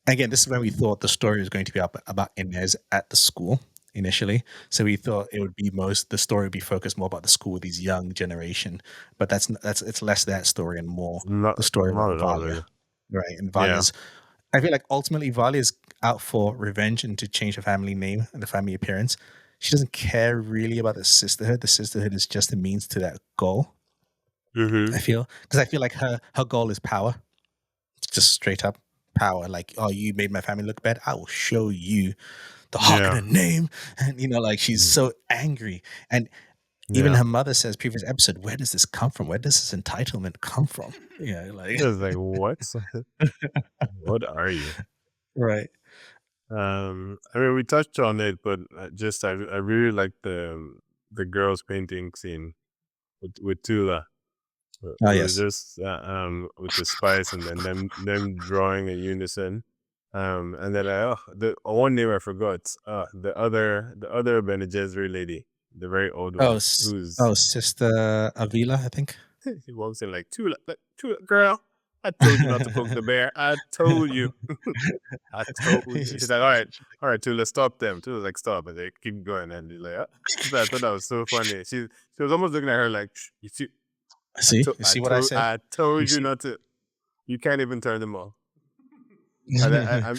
Again, this is when we thought the story was going to be about Inez at the school initially. So we thought it would be the story would be focused more about the school, these young generation. But that's it's less that story and more Not the story not around at all, Valia, really. right? And Yeah. Valia's. I feel like ultimately Valia's out for revenge and to change her family name and the family appearance. She doesn't care really about the sisterhood. The sisterhood is just a means to that goal. Mm-hmm. I feel like her goal is power, just straight up power. Like, oh, you made my family look bad. I will show you the Yeah. Harkonnen name, and like she's Mm. so angry. And even Yeah. her mother says, previous episode, where does this come from? Where does this entitlement come from? Yeah, like It was like, what? What are you? right. I mean, we touched on it, but just I really like the girls painting scene with Tula. Oh It was yes. just with the spice and then them drawing in unison. And then the one name I forgot. The other Bene Gesserit lady, the very old Oh, one, who's oh, Sister Avila, I think. he walks in like Tula, girl. I told you not to poke the bear. I told you. I told you. She's like, all right, Tula, stop them. Tula's like, stop, and they keep going, and they're like, I thought that was so funny. She was almost looking at her like, you see, See, you see what I said? I You told you see? not to. You can't even turn them off. And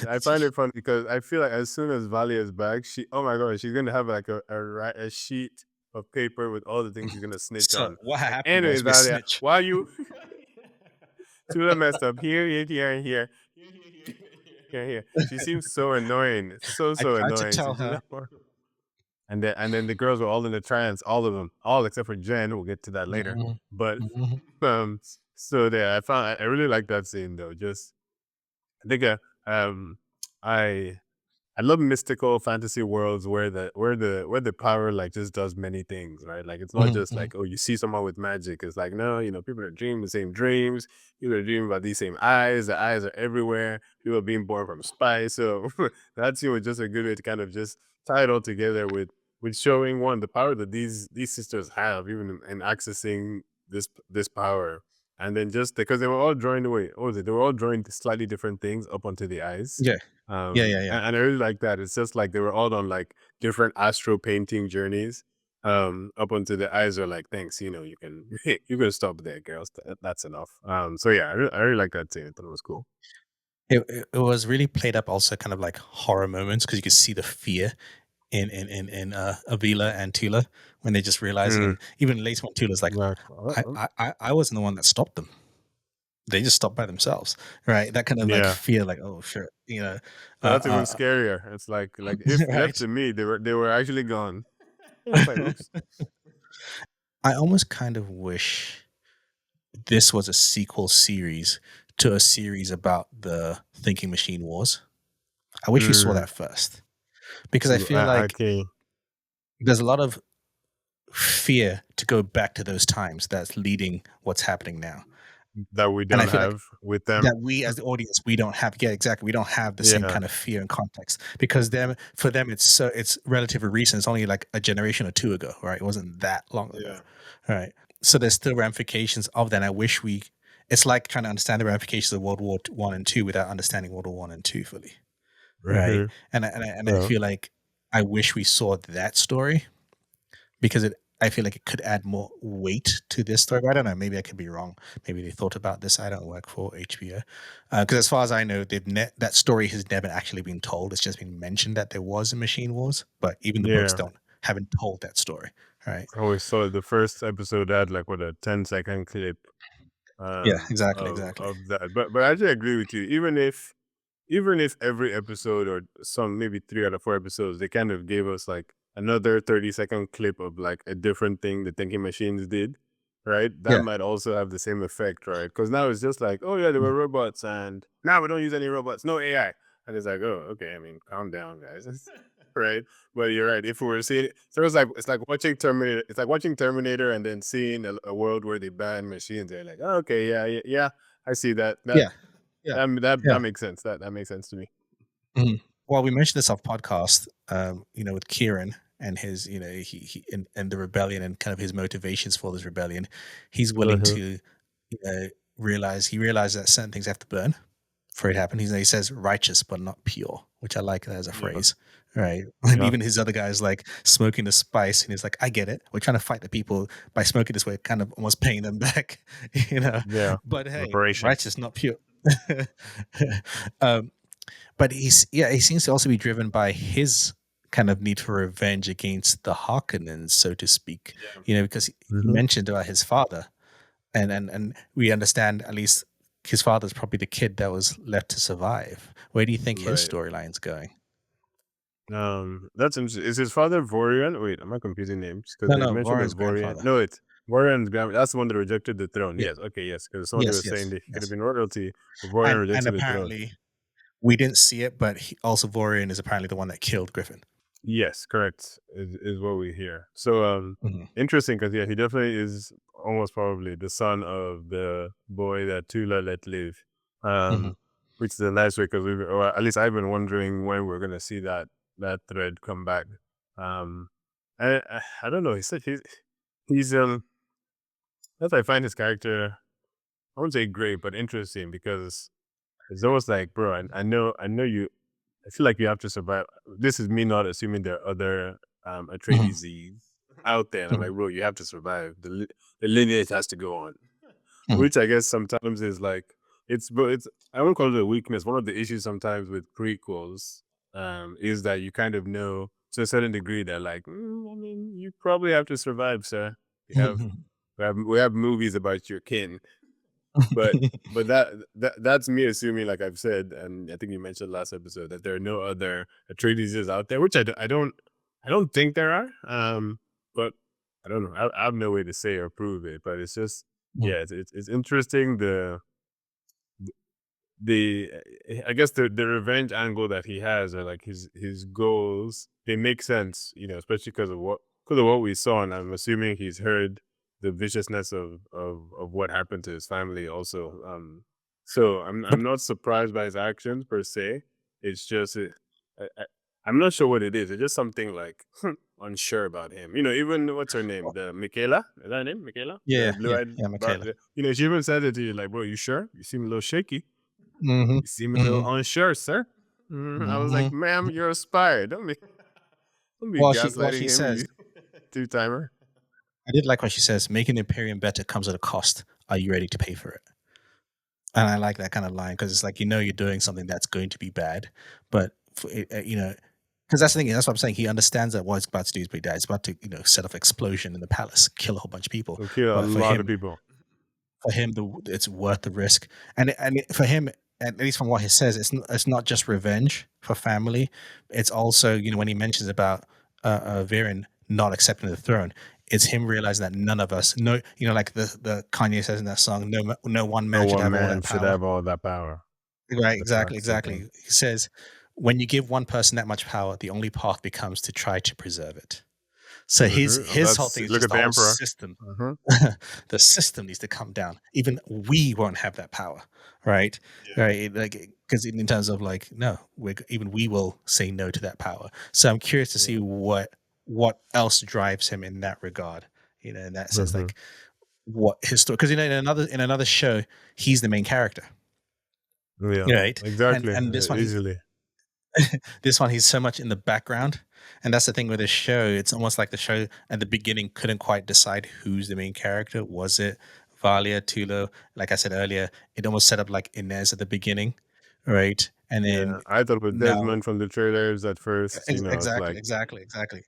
I find it funny because I feel like as soon as Valia is back, oh my god, she's gonna have like a sheet of paper with all the things she's gonna snitch So on. what Like, happened anyways, was we Valia, snitch. why you Tula messed up here, and here, here. She seems so annoying, I so tried to annoying. tell She's just her. like, and then the girls were all in the trance, all of them, all except for Jen. We'll get to that later. Mhm, But mhm, so there, I really like that scene though. Just I think I I love mystical fantasy worlds where the power like just does many things, right? Like it's not mhm, just mhm. like, oh, you see someone with magic. It's like, no, people are dreaming the same dreams. People are dreaming about these same eyes. The eyes are everywhere. People are being born from spice. So that's just a good way to kind of just tie it all together with showing one the power that these sisters have, even in accessing this power. and then just because they were all drawing away, what was it? They were all drawing slightly different things up onto the eyes. Yeah. Yeah, yeah, yeah. And I really like that. It's just like they were all on like different astro painting journeys. Up onto the eyes are like, thanks, you can you can stop there, girls. That's enough. So yeah, I really like that scene. I thought it was cool. It was really played up also kind of like horror moments because you could see the fear in Avila and Tula when they just realizing, Mm, and even later when Tula's like, like, I wasn't the one that stopped them. They just stopped by themselves, right? That kind of like yeah. fear, like, oh sure, So that's even uh, scarier. It's like if left right. to me, they were actually gone. It's like, oops. I almost kind of wish this was a sequel series to a series about the thinking machine wars. I wish we saw Mm, that first because I so feel like okay, there's a lot of fear to go back to those times that's leading what's happening now. that we And I don't feel like have with them. that we as the audience, we don't have, yeah, exactly. We don't have the same Yeah, kind of fear and context because for them it's relatively recent. It's only like a generation or two ago, right? It wasn't that long ago. yeah. Right. So there's still ramifications of that. And I wish it's like trying to understand the ramifications of World War One and Two without understanding World War One and Two fully. Right. Hmm. And I Yeah. feel like I wish we saw that story because I feel like it could add more weight to this story. But I don't know. Maybe I could be wrong. Maybe they thought about this. I don't work for HBO. Because as far as I know, that story has never actually been told. It's just been mentioned that there was a Machine Wars, but even the books Yeah. haven't told that story. Right. I always saw the first episode had like what, a 10-second clip Yeah, exactly, exactly. of that. But I actually agree with you. Even if every episode or some maybe 3 out of 4 episodes, they kind of gave us like another 30-second clip of like a different thing the thinking machines did, right? That Yeah. might also have the same effect, right? Because now it's just like, oh yeah, there Mhm. were robots and now we don't use any robots, no AI. And it's like, oh, okay, I mean, calm down, guys. Right. But you're right. If we were seeing so it's like watching Terminator, it's like watching Terminator and then seeing a world where they ban machines. They're like, oh, okay, yeah, yeah, yeah, I see that. That Yeah. Yeah. that that Yeah. makes sense. That makes sense to me. Mhm. Well, we mentioned this off podcast, with Kieran and his, he and the rebellion and kind of his motivations for this rebellion. He's willing Mhm. to, he realizes that certain things have to burn for it to happen. He says righteous but not pure, which I like that as a Yeah, phrase, right? And yeah, even his other guys like smoking the spice, and he's like, I get it. We're trying to fight the people by smoking this way, kind of almost paying them back, you know. yeah. But hey, Reparations. righteous, not pure. um, but he seems to also be driven by his kind of need for revenge against the Harkonnens, so to speak. Yeah. Because he Mhm. mentioned about his father, and we understand at least his father's probably the kid that was left to survive. Where do you think his Right. storyline's going? That's interesting. Is his father Vorian? Wait, am I confusing names? Because No, they no, mentioned a Warren's Vorian. grandfather. No, it's Vorian's grandma. That's the one that rejected the throne. Yeah. Yes. Okay. Yes. Because someone they were Yes, saying yes, that he could have yes. been royalty, but Vorian And rejected the throne. apparently we didn't see it, but also Vorian is apparently the one that killed Griffin. Yes, correct. Is what we hear. So Hmm. interesting because yeah, he definitely is almost probably the son of the boy that Tula let live. Hmm. Um, which is a nice way because we, or at least I've been wondering when we're gonna see that thread come back. Um, I don't know. He said he's as I find his character, I wouldn't say great, but interesting because it's almost like, bro, I know you. I feel like you have to survive. This is me not assuming there are other Hmm. Atreides out there. And I'm Hmm. like, bro, you have to survive. The lineage has to go on, Hmm. which I guess sometimes is like it's I won't call it a weakness. One of the issues sometimes with prequels is that you kind of know to a certain degree that like, I mean, you probably have to survive, sir. You have Hmm. we have movies about your kin, but that's me assuming, like I've said, and I think you mentioned last episode that there are no other Atreides out there, which I don't think there are. But I don't know. I have no way to say or prove it, but it's just yeah, it's interesting the I guess the revenge angle that he has or like his goals, they make sense, especially because of what we saw, and I'm assuming he's heard the viciousness of what happened to his family also. So I'm But not surprised by his actions per se. It's just I I'm not sure what it is. It's just something like unsure about him. Even what's her name? The Michaela? Is that her name? Michaela? The Yeah, yeah, blue-eyed yeah, Michaela. she even said it to you, like, bro, you sure? You seem a little shaky. Mhm, You seem a little mhm, unsure, sir. I was like, mhm. ma'am, you're a spy. Don't be Well, gaslighting she him, says you two-timer. I did like when she says, "Making Imperium better comes at a cost. Are you ready to pay for it?" And I like that kind of line because it's like, you're doing something that's going to be bad, but for it, because that's the thing. That's what I'm saying. He understands that what it's about to do is pretty bad. It's about to, set off explosion in the palace, kill a whole bunch of people. Will kill a But lot of people. for him, it's worth the risk. For him, at least from what he says, it's not just revenge for family. It's also, when he mentions about Viren not accepting the throne, it's him realizing that none of us, no, like the Kanye says in that song, no one No man should one have all man that should power. have all that power. Right, The exactly, facts, okay. exactly. He says, when you give one person that much power, the only path becomes to try to preserve it. So And his whole that's thing is look just at the the whole emperor. system. Hmm. The system needs to come down. Even we won't have that power, right? Right, like, because in terms of like, no, even we will say no to that power. So I'm curious to see Yeah. what else drives him in that regard. In that sense, Hmm. like what his story. Because in another show, he's the main character, Yeah. right? And Exactly. and this one, Easily. this one, he's so much in the background. And that's the thing with this show. It's almost like the show at the beginning couldn't quite decide who's the main character. Was it Valia, Tulo? Like I said earlier, it almost set up like Inez at the beginning, right? And then Yeah. I thought with now, Desmond from the trailers at first, it's exactly, like, exactly, exactly.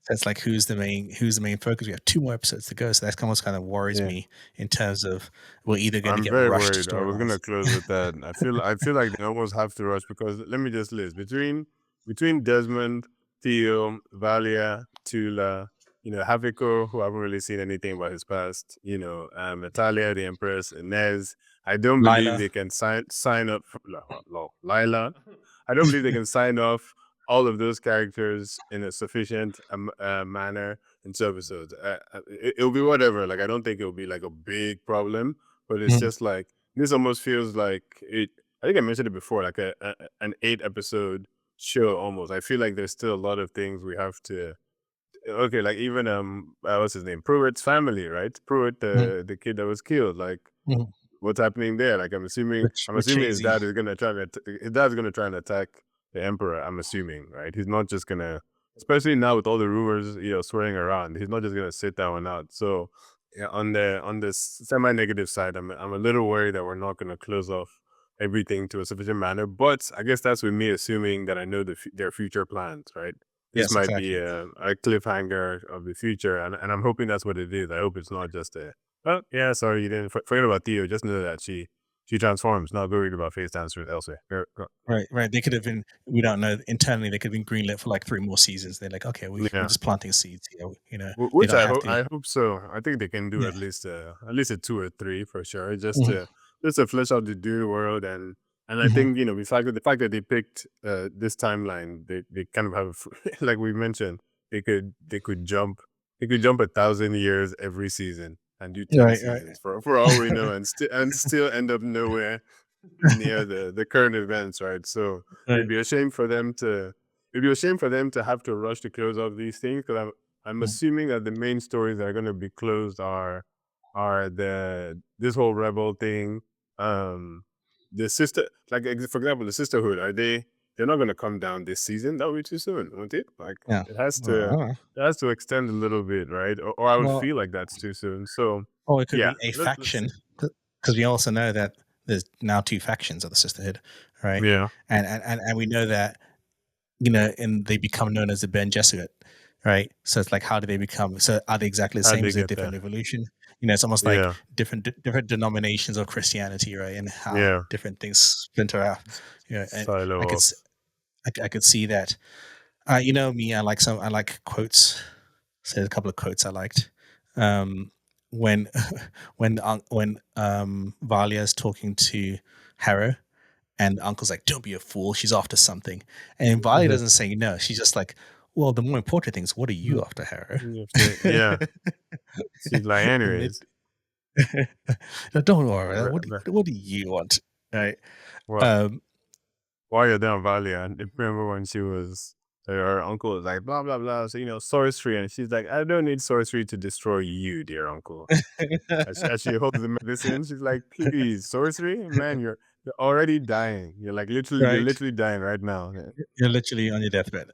So it's like, who's the main focus? We have two more episodes to go, so that's almost kind of worries yeah. me in terms of we're either going to I'm get very rushed worried. I was storylines. gonna close with that. I feel like they almost have to rush because let me just list between Desmond, Theo, Valia, Tula, Haviko, who I haven't really seen anything about his past, Natalia, the Empress, Inez. I don't believe Lila, they can sign up for Lila. I don't believe they can sign off all of those characters in a sufficient manner in two episodes. It'll be whatever. Like I don't think it'll be like a big problem, but it's mhm, just like this almost feels like it. I think I mentioned it before, like an 8 episode show almost. I feel like there's still a lot of things we have to. Okay, like even what's his name? Pruitt's family, right? Pruitt, mhm, the kid that was killed. Like mhm. what's happening there? Like I'm assuming I'm assuming his Richese. dad is gonna try to his dad's gonna try and attack the emperor. I'm assuming, right? He's not just gonna, especially now with all the rumors swirling around. He's not just gonna sit that one out. So yeah, on the semi negative side, I'm a little worried that we're not gonna close off everything to a sufficient manner. But I guess that's with me assuming that I know their future plans, right? This Yes, might be exactly. a cliffhanger of the future, and I'm hoping that's what it is. I hope it's not just a oh, yeah, sorry, you didn't forget about Theo. Just know that she transforms, not worried about face dancers elsewhere. Right, right. They could have been. We don't know. Internally, they could have been greenlit for like three more seasons. They're like, okay, we're Yeah, just planting seeds here. They which don't I have hope to. I hope so. I think they can do Yeah. at least a 2 or 3 for sure, Mhm, just to flesh out the Dune world and I mhm. think the fact that they picked this timeline, they kind of have like we mentioned, they could jump 1,000 years every season and do 10 Right, right. seasons for all we know and still end up nowhere near the current events, right? So it'd Right. be a shame for them to it'd be a shame for them to have to rush to close off these things because I'm Mm, assuming that the main stories that are going to be closed are this whole rebel thing, the sister for example the sisterhood they're not going to come down this season. That would be too soon, won't it? Like yeah. it has Well, I to don't know. it has to extend a little bit, right? Or I would Well, feel like that's too soon. So or it could yeah, be a let's faction, see. because we also know that there's now two factions of the Sisterhood, right? Yeah, And we know that, and they become known as the Ben Gesserit, right? So it's like, how do they become? So are they exactly the how'd same? they Is it a get different there? evolution? It's almost like Yeah, different denominations of Christianity, right? And how yeah. different things splinter out. And I Silo could off. I could see that. Me, I like quotes. So a couple of quotes I liked. Um, when when Valia is talking to Harrow, and the uncle's like, "Don't be a fool. She's after something." And Valia Mhm. doesn't say no. She's just like, "Well, the more important thing is, what are you Mhm. after, Harrow?" Yeah. She's like, And anyways, no, don't worry. re- re- What do you want? Right? well, Um, while you're down Valley, and remember when she was her uncle is like, blah, blah, blah. So, sorcery. And she's like, I don't need sorcery to destroy you, dear uncle. As she holds the medicine, she's like, please, sorcery? Man, you're already dying. You're Right? literally dying right now. Yeah. You're literally on your deathbed.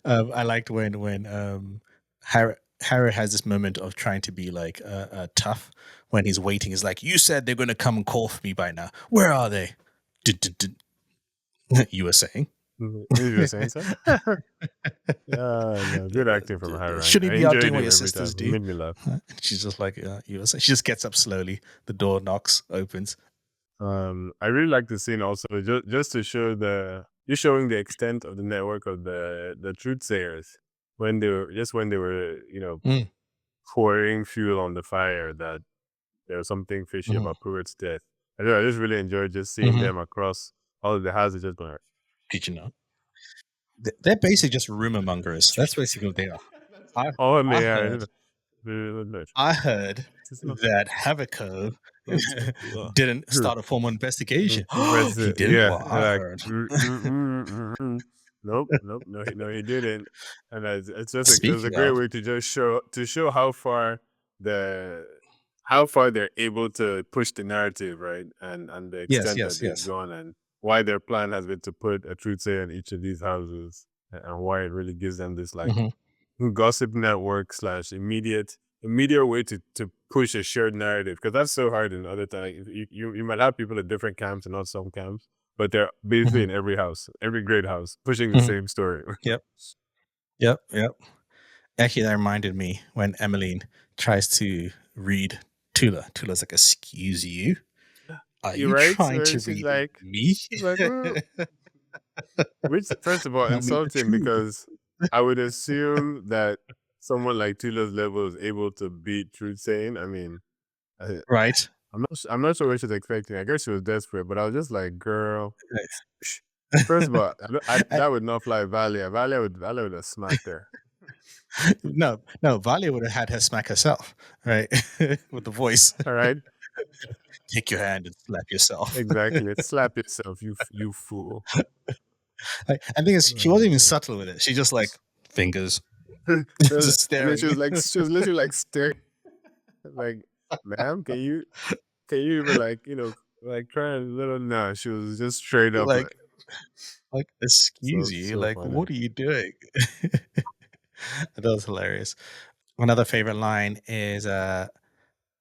I liked when Harry has this moment of trying to be like tough when he's waiting. He's like, "You said they're going to come and call for me by now. Where are they?" Dun, dun, dun. You were saying. You were saying so? Yeah, no, good acting from Harry. Shouldn't I you be out doing enjoyed what him your every sisters time. He do? made me laugh. She's just like, you were saying. She just gets up slowly. The door knocks, opens. I really like the scene also, just to show you're showing the extent of the network of the truth sayers when they were Mm, pouring fuel on the fire, that there was something fishy hmm about Pruitt's death. I just really enjoyed just seeing hmm them across all of the houses, just going, Did you know? They're basically just rumor mongers. That's basically what they are. I oh, I yeah, I heard didn't- I heard it's not- that Havico it's not- uh, didn't start a formal investigation. That's He it. didn't? Yeah, Well, I like heard. nope, nope, no, he didn't. And it's just it was a Speaking great of, way to just show the how far they're able to push the narrative, right, and the yes, extent that yes, they've yes. gone, and why their plan has been to put a truth sayer in each of these houses, and why it really gives them this like Mhm, gossip network slash immediate way to push a shared narrative, because that's so hard in other times. You might have people in different camps and not some camps, but they're basically mhm, in every house, every great house, pushing the mhm. same story. Yep, yep, yep. Actually, that reminded me when Emmeline tries to read Tula. Tula's like, "Excuse you? Are You're you right. trying So to read me?" she's like, which first of all I mean, insulting, true, because I would assume that someone like Tula's level is able to beat truth saying. I mean, I, right? I'm not sure what she was expecting. I guess she was desperate, but I was just like, girl. Right. Sh- First of all, that would not fly Valia. Valia would have smacked her. No, no, Valia would have had her smack herself, right? With the voice. All right, Take your hand and slap yourself. exactly. Slap yourself, you fool. Like, and the thing is, she Oh wasn't even man. subtle with it. She just like fingers, And just then staring. she was literally like staring, like, ma'am, can you even like like trying a little? No, she was just straight up like, like excuse you, so like, funny. what are you doing? That was hilarious. Another favorite line is because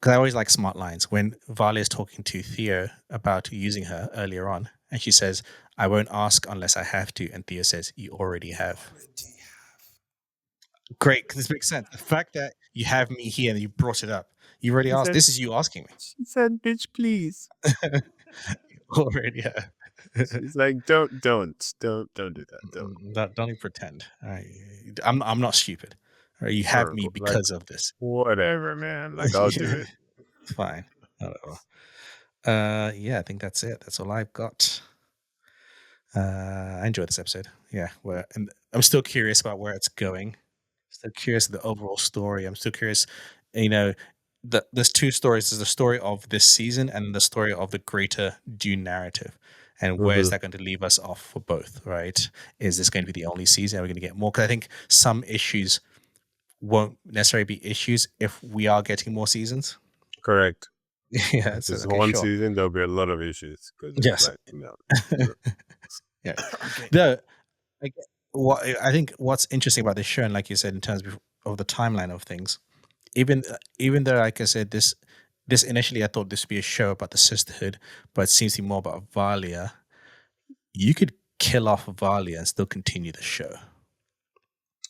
I always like smart lines when Valia is talking to Theo about using her earlier on, and she says, "I won't ask unless I have to," and Theo says, "You already have." Great, 'cause this makes sense. The fact that you have me here and you brought it up, you already She asked. said, This is you asking bitch, please. me already. Yeah. She's like, don't do that, don't. Don't even pretend. I'm not stupid. You have Or me like because of this. whatever, man. Like I'll do it. Fine. Whatever. Yeah, I think that's it. That's all I've got. I enjoyed this episode. Yeah, and I'm still curious about where it's going. Still curious of the overall story. I'm still curious. You know, there's two stories. There's the story of this season and the story of the greater Dune narrative. And where is Mhm. that going to leave us off for both? Right? Is this going to be the only season? Are we going to get more? Because I think some issues won't necessarily be issues if we are getting more seasons. Correct. Yeah. If So it's okay, one sure. season, there'll be a lot of issues because it's Yes. like, Yeah. okay. The like what I think what's interesting about this show, and like you said, in terms of the timeline of things, even though, like I said, this initially I thought this would be a show about the sisterhood, but it seems to be more about Valia. You could kill off Valia and still continue the show,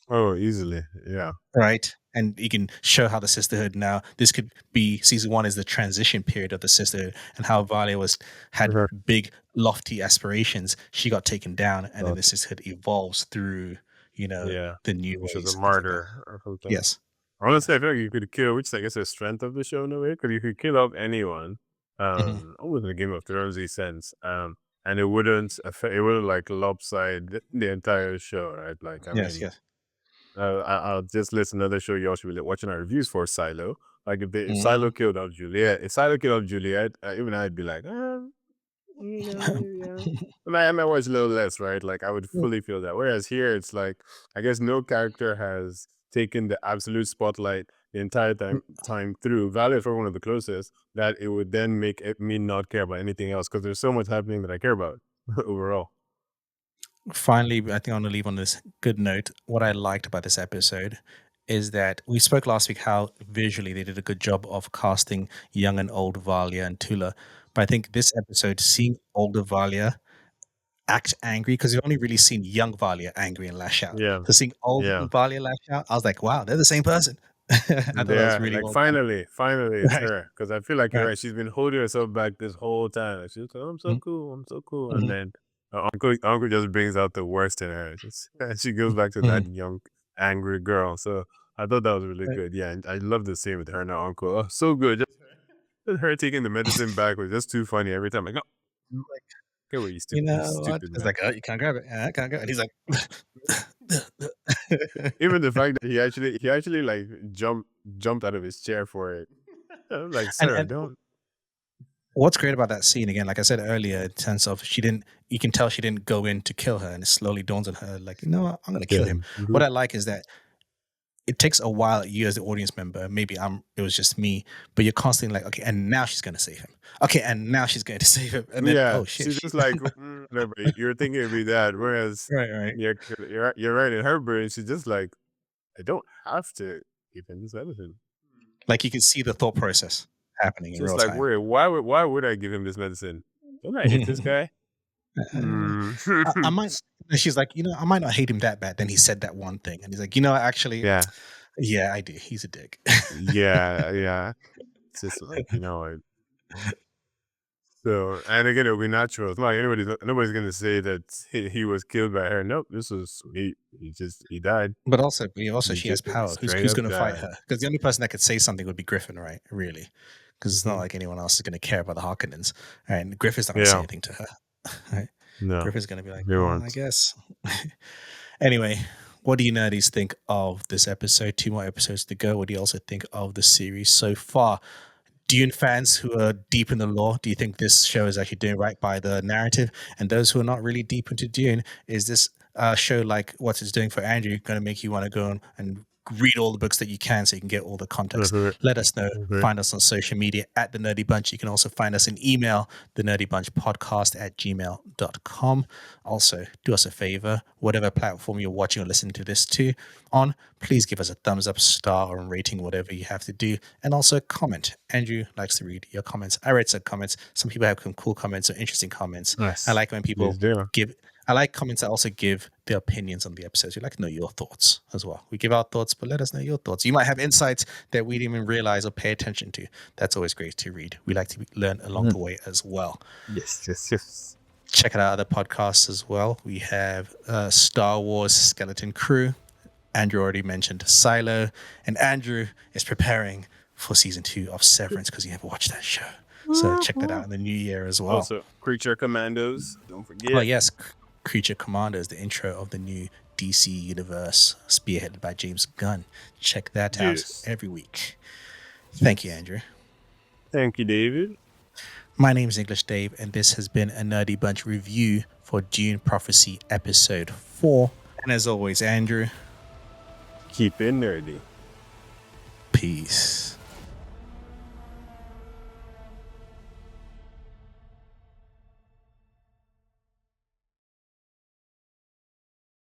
Oh, easily. Yeah. right? And you can show how the sisterhood now. This could be season one is the transition period of the sisterhood, and how Valia had Mhm. big, lofty aspirations. She got taken down, and then But the sisterhood evolves through, yeah, the new which was a ways and things like that. martyr or something. Yes. Honestly, I Yes. feel like you could kill, which I guess is the strength of the show in a way, because you could kill off anyone, Mhm. almost in a Game of Thronesy sense, and it wouldn't like lopside the entire show, right? Like, I Yes. mean, Yes. I'll just list another show you all should be watching our reviews for, Silo. Like if Silo Mhm. killed off Juliet, even I'd be like, Yeah. And I might watch a little less, right? Like I would fully feel that. Whereas here, it's like I guess no character has taken the absolute spotlight the entire time through. Valley is probably one of the closest that it would then make me not care about anything else because there's so much happening that I care about overall. Finally, I think I want to leave on this good note. What I liked about this episode is that we spoke last week how visually they did a good job of casting young and old Valia and Tula. But I think this episode, seeing older Valia act angry, because you've only really seen young Valia angry and lash out. Yeah, So seeing old yeah. Valia lash out, I was like, wow, they're the same person. I thought that was Yeah, really like well done. finally, it's Right, her. Because I feel like you're right. right. She's been holding herself back this whole time. Like, she's like, "I'm so Mhm, cool, I'm so cool," and mhm, then uncle just brings out the worst in her. And she goes back to that mhm. young angry girl. So I thought that was really Right. good. Yeah, and I love the scene with her and her uncle. Oh, so good. Just her taking the medicine back was just too funny every time. Like, no, like, get where You you know what? stupid It's man. like, oh, you can't grab it. I can't grab it. And he's like, Even the fact that he actually like jumped out of his chair for it. I'm like, sir, and don't. what's great about that scene, again, like I said earlier, in terms of she didn't, you can tell she didn't go in to kill her, and it slowly dawns on her, like, you know what, I'm going to kill Yeah. him. What I like is that it takes a while, you as the audience member, maybe it was just me, but you're constantly like, okay, and now she's going to save him. Okay, and now she's going to save him. And then, Yeah, oh shit, she's she, just like, whatever. You're thinking it'd be that, whereas right, right. you're right. In her brain, she's just like, I don't have to give him this medicine. Like you can see the thought process happening in Just real like, time. wait, why would I give him this medicine? Don't I hate this guy? Mm. I might, and she's like, you know, I might not hate him that bad. Then he said that one thing. And he's like, you know, actually, Yeah, yeah, I do. He's a dick. yeah. It's just like so, and again, it'll be natural. It's not like nobody's gonna say that he was killed by her. Nope, this was he died. But also He she has just power. Who's straight who's up going to fight died. her? Because the only person that could say something would be Griffin, right? Really, because it's not Hmm. like anyone else is going to care about the Harkonnens. Right? And Griffin's not going to say Yeah, anything to her. Right? no, Griffin's going to be like, they well, I weren't. guess. Anyway, what do you nerdies think of this episode? 2 more episodes to go. What do you also think of the series so far? Dune fans who are deep in the lore, do you think this show is actually doing right by the narrative? And those who are not really deep into Dune, is this show like what it's doing for Andrew going to make you want to go on and read all the books that you can so you can get all the context? Mhm, Let us know. mhm. Find us on social media at The Nerdy Bunch. You can also find us in email, the nerdy bunch podcast at gmail.com. Also, do us a favor, whatever platform you're watching or listening to this to on, please give us a thumbs up, star, or rating, whatever you have to do. And also comment. Andrew likes to read your comments. I read some comments. Some people have some cool comments or interesting comments. I Nice. like when people Please do. give, I like comments that also give their opinions on the episodes. We like to know your thoughts as well. We give our thoughts, but let us know your thoughts. You might have insights that we didn't even realize or pay attention to. That's always great to read. We like to learn along the Mhm. way as well. Yes. Check out our other podcasts as well. We have Star Wars Skeleton Crew. Andrew already mentioned Silo, and Andrew is preparing for season 2 of Severance because you never watched that show. So check that out in the new year as well. Also, Creature Commandos. Don't Oh forget. yes, Creature Commander is the intro of the new DC universe, spearheaded by James Gunn. Check that out Yes. every week. Thank you, Andrew. Thank you, David. My name is English Dave, and this has been a Nerdy Bunch review for Dune Prophecy Episode 4. And as always, Andrew, Keep it nerdy. peace.